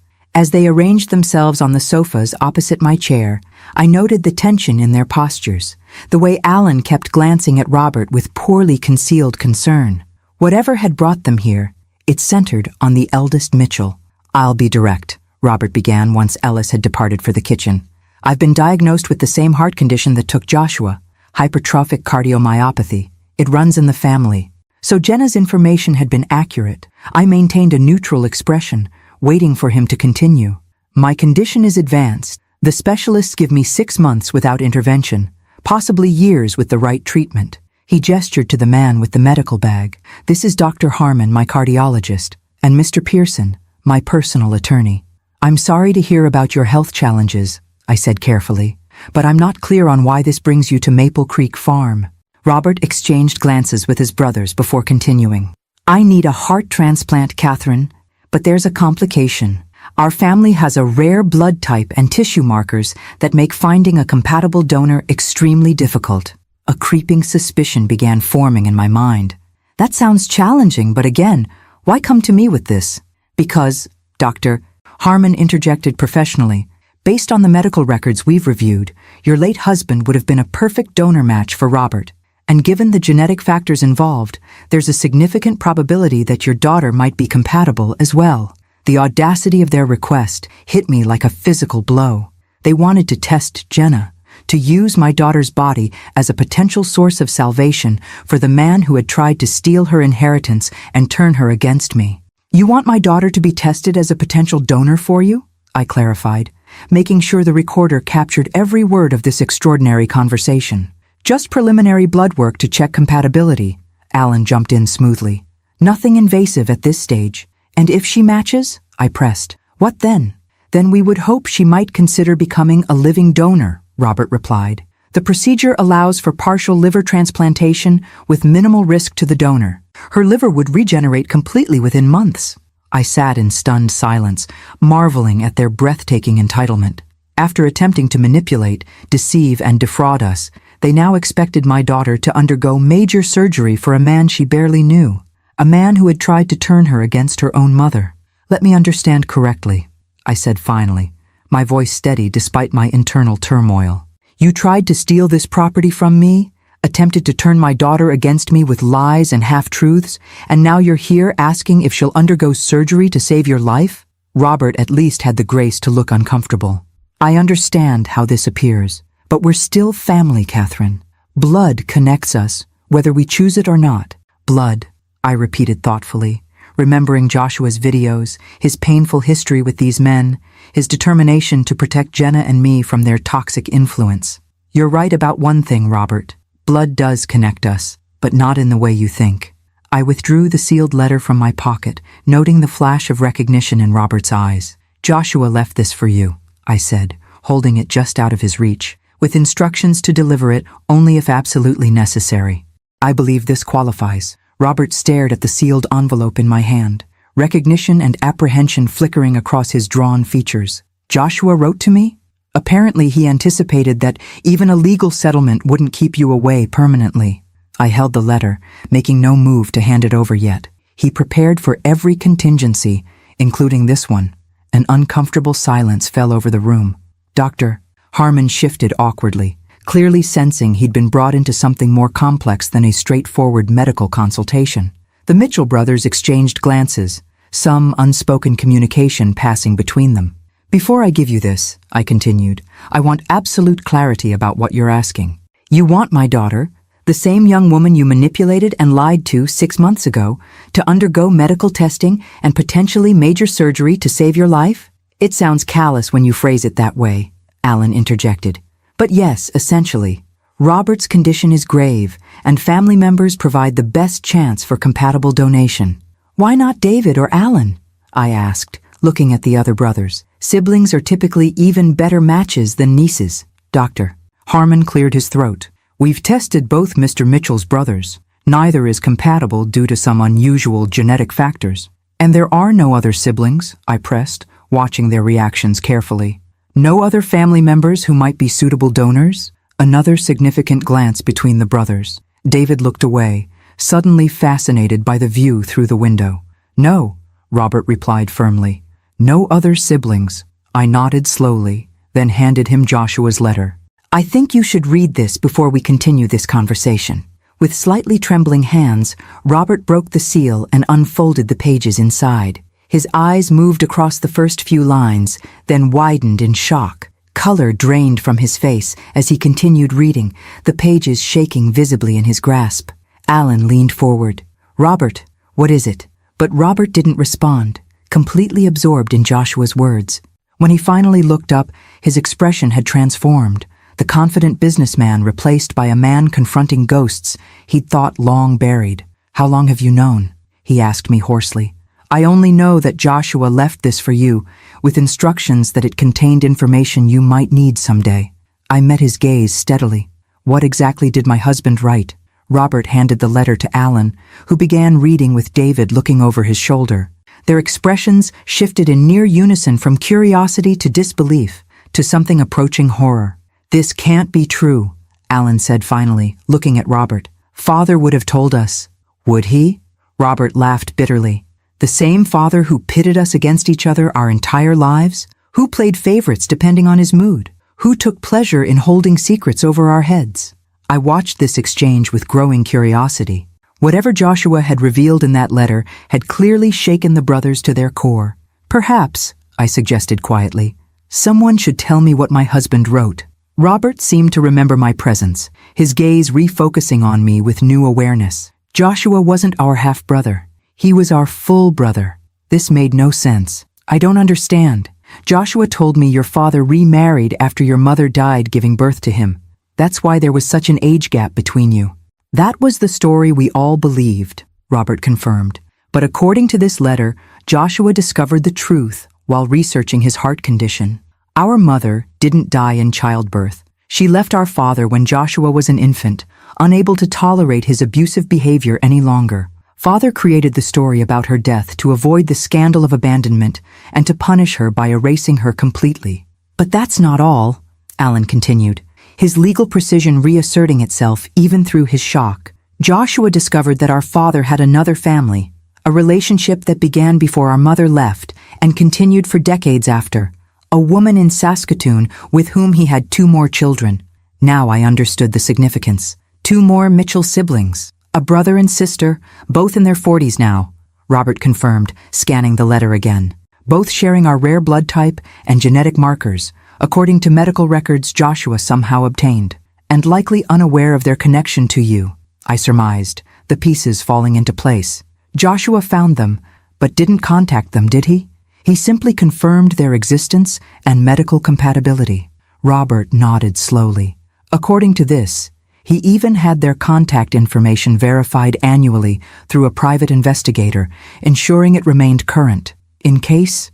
As they arranged themselves on the sofas opposite my chair, I noted the tension in their postures, the way Alan kept glancing at Robert with poorly concealed concern. Whatever had brought them here, it centered on the eldest Mitchell. "I'll be direct," Robert began once Ellis had departed for the kitchen. "I've been diagnosed with the same heart condition that took Joshua, hypertrophic cardiomyopathy. It runs in the family." So Jenna's information had been accurate. I maintained a neutral expression, waiting for him to continue. "My condition is advanced. The specialists give me 6 months without intervention, possibly years with the right treatment." He gestured to the man with the medical bag. "This is Dr. Harmon, my cardiologist, and Mr. Pearson, my personal attorney." "I'm sorry to hear about your health challenges," I said carefully, "but I'm not clear on why this brings you to Maple Creek Farm." Robert exchanged glances with his brothers before continuing. "I need a heart transplant, Catherine, but there's a complication. Our family has a rare blood type and tissue markers that make finding a compatible donor extremely difficult." A creeping suspicion began forming in my mind. That sounds challenging, but again, why come to me with this? "Because, Dr. Harmon interjected professionally, "based on the medical records we've reviewed, your late husband would have been a perfect donor match for Robert. And given the genetic factors involved, there's a significant probability that your daughter might be compatible as well." The audacity of their request hit me like a physical blow. They wanted to test Jenna, to use my daughter's body as a potential source of salvation for the man who had tried to steal her inheritance and turn her against me. "You want my daughter to be tested as a potential donor for you?" I clarified, making sure the recorder captured every word of this extraordinary conversation. "Just preliminary blood work to check compatibility," Alan jumped in smoothly. "Nothing invasive at this stage. And if she matches," I pressed, "what then?" "Then we would hope she might consider becoming a living donor," Robert replied. "The procedure allows for partial liver transplantation with minimal risk to the donor. Her liver would regenerate completely within months." I sat in stunned silence, marveling at their breathtaking entitlement. After attempting to manipulate, deceive, and defraud us, they now expected my daughter to undergo major surgery for a man she barely knew, a man who had tried to turn her against her own mother. "Let me understand correctly," I said finally, my voice steady despite my internal turmoil. "You tried to steal this property from me, attempted to turn my daughter against me with lies and half-truths, and now you're here asking if she'll undergo surgery to save your life?" Robert at least had the grace to look uncomfortable. "I understand how this appears, but we're still family, Catherine. Blood connects us, whether we choose it or not." "Blood," I repeated thoughtfully, remembering Joshua's videos, his painful history with these men, his determination to protect Jenna and me from their toxic influence. "You're right about one thing, Robert. Blood does connect us, but not in the way you think." I withdrew the sealed letter from my pocket, noting the flash of recognition in Robert's eyes. "Joshua left this for you," I said, holding it just out of his reach, with instructions to deliver it only if absolutely necessary. "I believe this qualifies." Robert stared at the sealed envelope in my hand, recognition and apprehension flickering across his drawn features. "Joshua wrote to me?" Apparently he anticipated that even a legal settlement wouldn't keep you away permanently. I held the letter, making no move to hand it over yet. He prepared for every contingency, including this one. An uncomfortable silence fell over the room. "Dr." Harmon shifted awkwardly, clearly sensing he'd been brought into something more complex than a straightforward medical consultation. The Mitchell brothers exchanged glances, some unspoken communication passing between them. "Before I give you this," I continued, "I want absolute clarity about what you're asking. You want my daughter, the same young woman you manipulated and lied to 6 months ago, to undergo medical testing and potentially major surgery to save your life? It sounds callous when you phrase it that way, Alan interjected. But yes, essentially. Robert's condition is grave, and family members provide the best chance for compatible donation. Why not David or Alan? I asked, looking at the other brothers. Siblings are typically even better matches than nieces. Dr. Harmon cleared his throat. We've tested both Mr. Mitchell's brothers. Neither is compatible due to some unusual genetic factors. And there are no other siblings, I pressed, watching their reactions carefully. No other family members who might be suitable donors? Another significant glance between the brothers. David looked away, suddenly fascinated by the view through the window. No, Robert replied firmly. No other siblings. I nodded slowly, then handed him Joshua's letter. I think you should read this before we continue this conversation. With slightly trembling hands, Robert broke the seal and unfolded the pages inside. His eyes moved across the first few lines, then widened in shock. Color drained from his face as he continued reading, the pages shaking visibly in his grasp. Alan leaned forward. Robert, what is it? But Robert didn't respond, completely absorbed in Joshua's words. When he finally looked up, his expression had transformed. The confident businessman replaced by a man confronting ghosts he'd thought long buried. How long have you known? He asked me hoarsely. I only know that Joshua left this for you, with instructions that it contained information you might need someday. I met his gaze steadily. What exactly did my husband write? Robert handed the letter to Alan, who began reading with David looking over his shoulder. Their expressions shifted in near unison from curiosity to disbelief, to something approaching horror. This can't be true, Alan said finally, looking at Robert. Father would have told us. Would he? Robert laughed bitterly. The same father who pitted us against each other our entire lives? Who played favorites depending on his mood? Who took pleasure in holding secrets over our heads? I watched this exchange with growing curiosity. Whatever Joshua had revealed in that letter had clearly shaken the brothers to their core. Perhaps, I suggested quietly, someone should tell me what my husband wrote. Robert seemed to remember my presence, his gaze refocusing on me with new awareness. Joshua wasn't our half-brother. He was our full brother. This made no sense. I don't understand. Joshua told me your father remarried after your mother died giving birth to him. That's why there was such an age gap between you. That was the story we all believed, Robert confirmed. But according to this letter, Joshua discovered the truth while researching his heart condition. Our mother didn't die in childbirth. She left our father when Joshua was an infant, unable to tolerate his abusive behavior any longer. Father created the story about her death to avoid the scandal of abandonment and to punish her by erasing her completely. But that's not all, Alan continued, his legal precision reasserting itself even through his shock. Joshua discovered that our father had another family, a relationship that began before our mother left and continued for decades after. A woman in Saskatoon with whom he had 2 more children. Now I understood the significance. 2 more Mitchell siblings. A brother and sister, both in their 40s now, Robert confirmed, scanning the letter again. Both sharing our rare blood type and genetic markers, according to medical records Joshua somehow obtained. And likely unaware of their connection to you, I surmised, the pieces falling into place. Joshua found them, but didn't contact them, did he? He simply confirmed their existence and medical compatibility. Robert nodded slowly. According to this, he even had their contact information verified annually through a private investigator, ensuring it remained current. In case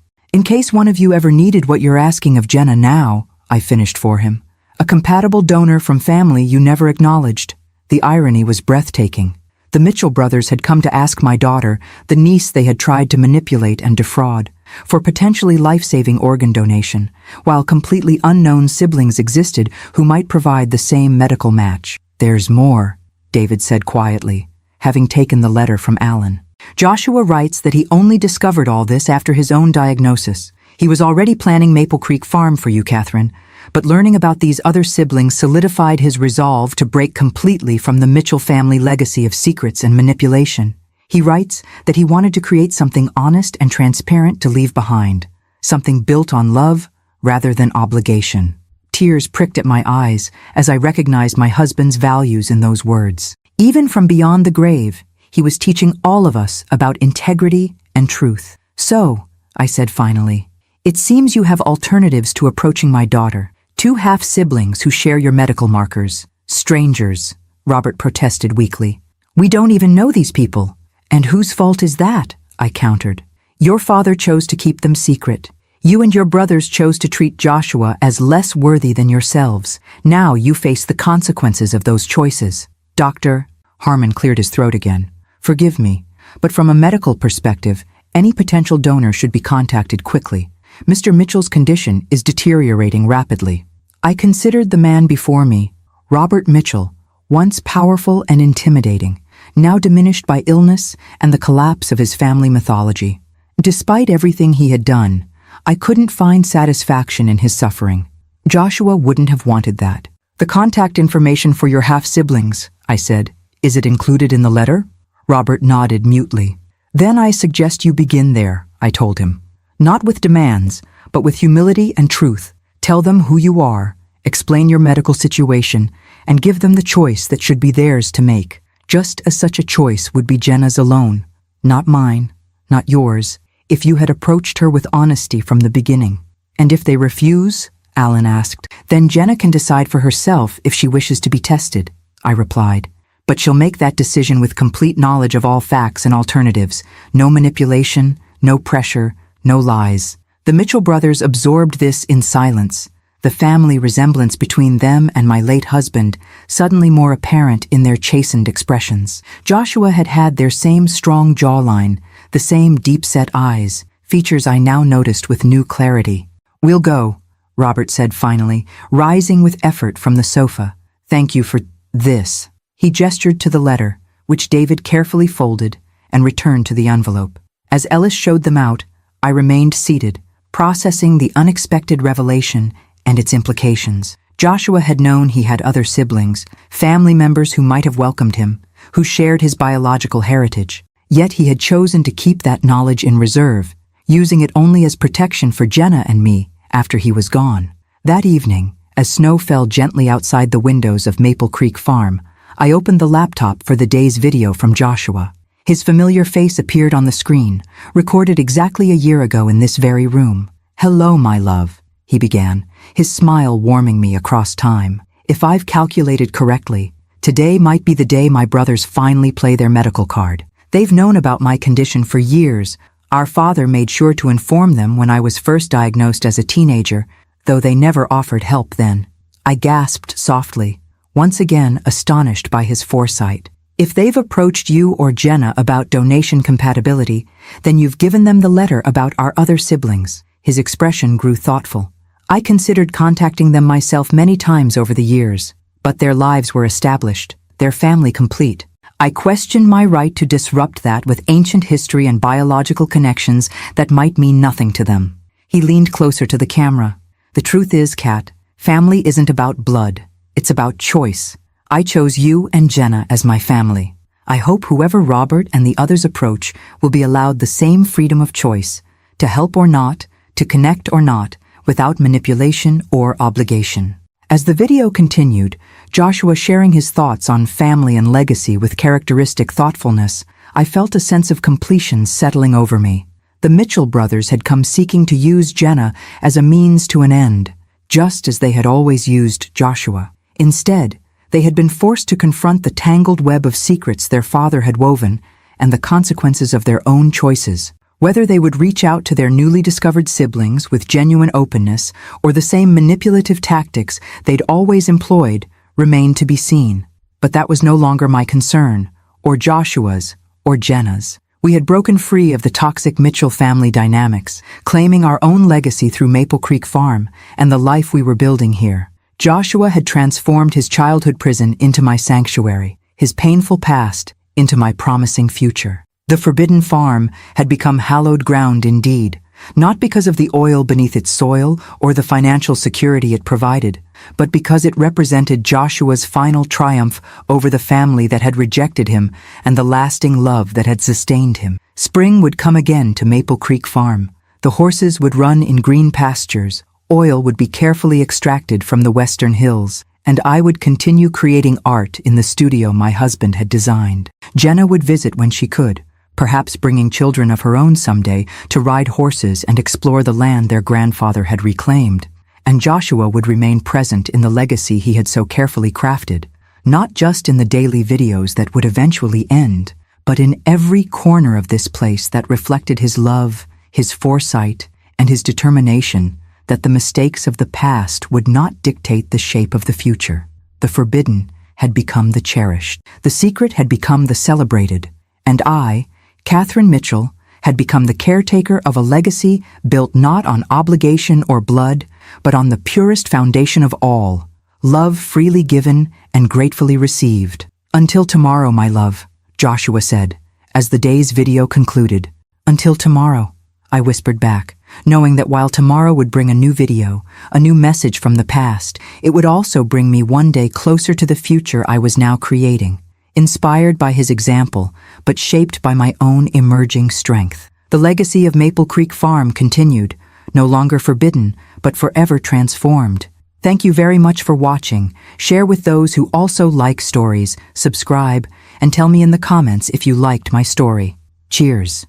one of you ever needed what you're asking of Jenna now, I finished for him. A compatible donor from family you never acknowledged. The irony was breathtaking. The Mitchell brothers had come to ask my daughter, the niece they had tried to manipulate and defraud, for potentially life-saving organ donation, while completely unknown siblings existed who might provide the same medical match. There's more, David said quietly, having taken the letter from Alan. Joshua writes that he only discovered all this after his own diagnosis. He was already planning Maple Creek Farm for you, Catherine, but learning about these other siblings solidified his resolve to break completely from the Mitchell family legacy of secrets and manipulation. He writes that he wanted to create something honest and transparent to leave behind, something built on love rather than obligation. Tears pricked at my eyes as I recognized my husband's values in those words. Even from beyond the grave, he was teaching all of us about integrity and truth. "So," I said finally, "it seems you have alternatives to approaching my daughter. 2 half-siblings who share your medical markers. Strangers," Robert protested weakly. "We don't even know these people." "And whose fault is that?" I countered. "Your father chose to keep them secret. You and your brothers chose to treat Joshua as less worthy than yourselves. Now you face the consequences of those choices." "Doctor," Harmon cleared his throat again, "forgive me, but from a medical perspective, any potential donor should be contacted quickly. Mr. Mitchell's condition is deteriorating rapidly." I considered the man before me, Robert Mitchell, once powerful and intimidating, now diminished by illness and the collapse of his family mythology. Despite everything he had done, I couldn't find satisfaction in his suffering. Joshua wouldn't have wanted that. "The contact information for your half-siblings," I said. "Is it included in the letter?" Robert nodded mutely. "Then I suggest you begin there," I told him. "Not with demands, but with humility and truth. Tell them who you are, explain your medical situation, and give them the choice that should be theirs to make, just as such a choice would be Jenna's alone. Not mine, not yours, if you had approached her with honesty from the beginning." "And if they refuse?" Alan asked. "Then Jenna can decide for herself if she wishes to be tested," I replied. "But she'll make that decision with complete knowledge of all facts and alternatives. No manipulation, no pressure, no lies." The Mitchell brothers absorbed this in silence, the family resemblance between them and my late husband suddenly more apparent in their chastened expressions. Joshua had had their same strong jawline, the same deep-set eyes, features I now noticed with new clarity. "We'll go," Robert said finally, rising with effort from the sofa. "Thank you for this." He gestured to the letter, which David carefully folded and returned to the envelope. As Ellis showed them out, I remained seated, processing the unexpected revelation and its implications. Joshua had known he had other siblings, family members who might have welcomed him, who shared his biological heritage. Yet he had chosen to keep that knowledge in reserve, using it only as protection for Jenna and me after he was gone. That evening, as snow fell gently outside the windows of Maple Creek Farm, I opened the laptop for the day's video from Joshua. His familiar face appeared on the screen, recorded exactly a year ago in this very room. "Hello, my love," he began, his smile warming me across time. "If I've calculated correctly, today might be the day my brothers finally play their medical card. They've known about my condition for years. Our father made sure to inform them when I was first diagnosed as a teenager, though they never offered help then." I gasped softly, once again astonished by his foresight. "If they've approached you or Jenna about donation compatibility, then you've given them the letter about our other siblings." His expression grew thoughtful. "I considered contacting them myself many times over the years, but their lives were established, their family complete. I questioned my right to disrupt that with ancient history and biological connections that might mean nothing to them." He leaned closer to the camera. "The truth is, Kat, family isn't about blood. It's about choice. I chose you and Jenna as my family. I hope whoever Robert and the others approach will be allowed the same freedom of choice, to help or not, to connect or not, without manipulation or obligation." As the video continued, Joshua sharing his thoughts on family and legacy with characteristic thoughtfulness, I felt a sense of completion settling over me. The Mitchell brothers had come seeking to use Jenna as a means to an end, just as they had always used Joshua. Instead, they had been forced to confront the tangled web of secrets their father had woven and the consequences of their own choices. Whether they would reach out to their newly discovered siblings with genuine openness or the same manipulative tactics they'd always employed remained to be seen. But that was no longer my concern, or Joshua's, or Jenna's. We had broken free of the toxic Mitchell family dynamics, claiming our own legacy through Maple Creek Farm and the life we were building here. Joshua had transformed his childhood prison into my sanctuary, his painful past into my promising future. The forbidden farm had become hallowed ground indeed, not because of the oil beneath its soil or the financial security it provided, but because it represented Joshua's final triumph over the family that had rejected him and the lasting love that had sustained him. Spring would come again to Maple Creek Farm. The horses would run in green pastures, Oil would be carefully extracted from the western hills, and I would continue creating art in the studio my husband had designed. Jenna would visit when she could, perhaps bringing children of her own someday to ride horses and explore the land their grandfather had reclaimed. And Joshua would remain present in the legacy he had so carefully crafted, not just in the daily videos that would eventually end, but in every corner of this place that reflected his love, his foresight, and his determination that the mistakes of the past would not dictate the shape of the future. The forbidden had become the cherished. The secret had become the celebrated. And I, Catherine Mitchell, had become the caretaker of a legacy built not on obligation or blood, but on the purest foundation of all, love freely given and gratefully received. Until tomorrow, my love, Joshua said, as the day's video concluded. Until tomorrow, I whispered back, knowing that while tomorrow would bring a new video, a new message from the past, it would also bring me one day closer to the future I was now creating, inspired by his example, but shaped by my own emerging strength. The legacy of Maple Creek Farm continued, no longer forbidden, but forever transformed. Thank you very much for watching. Share with those who also like stories, subscribe, and tell me in the comments if you liked my story. Cheers.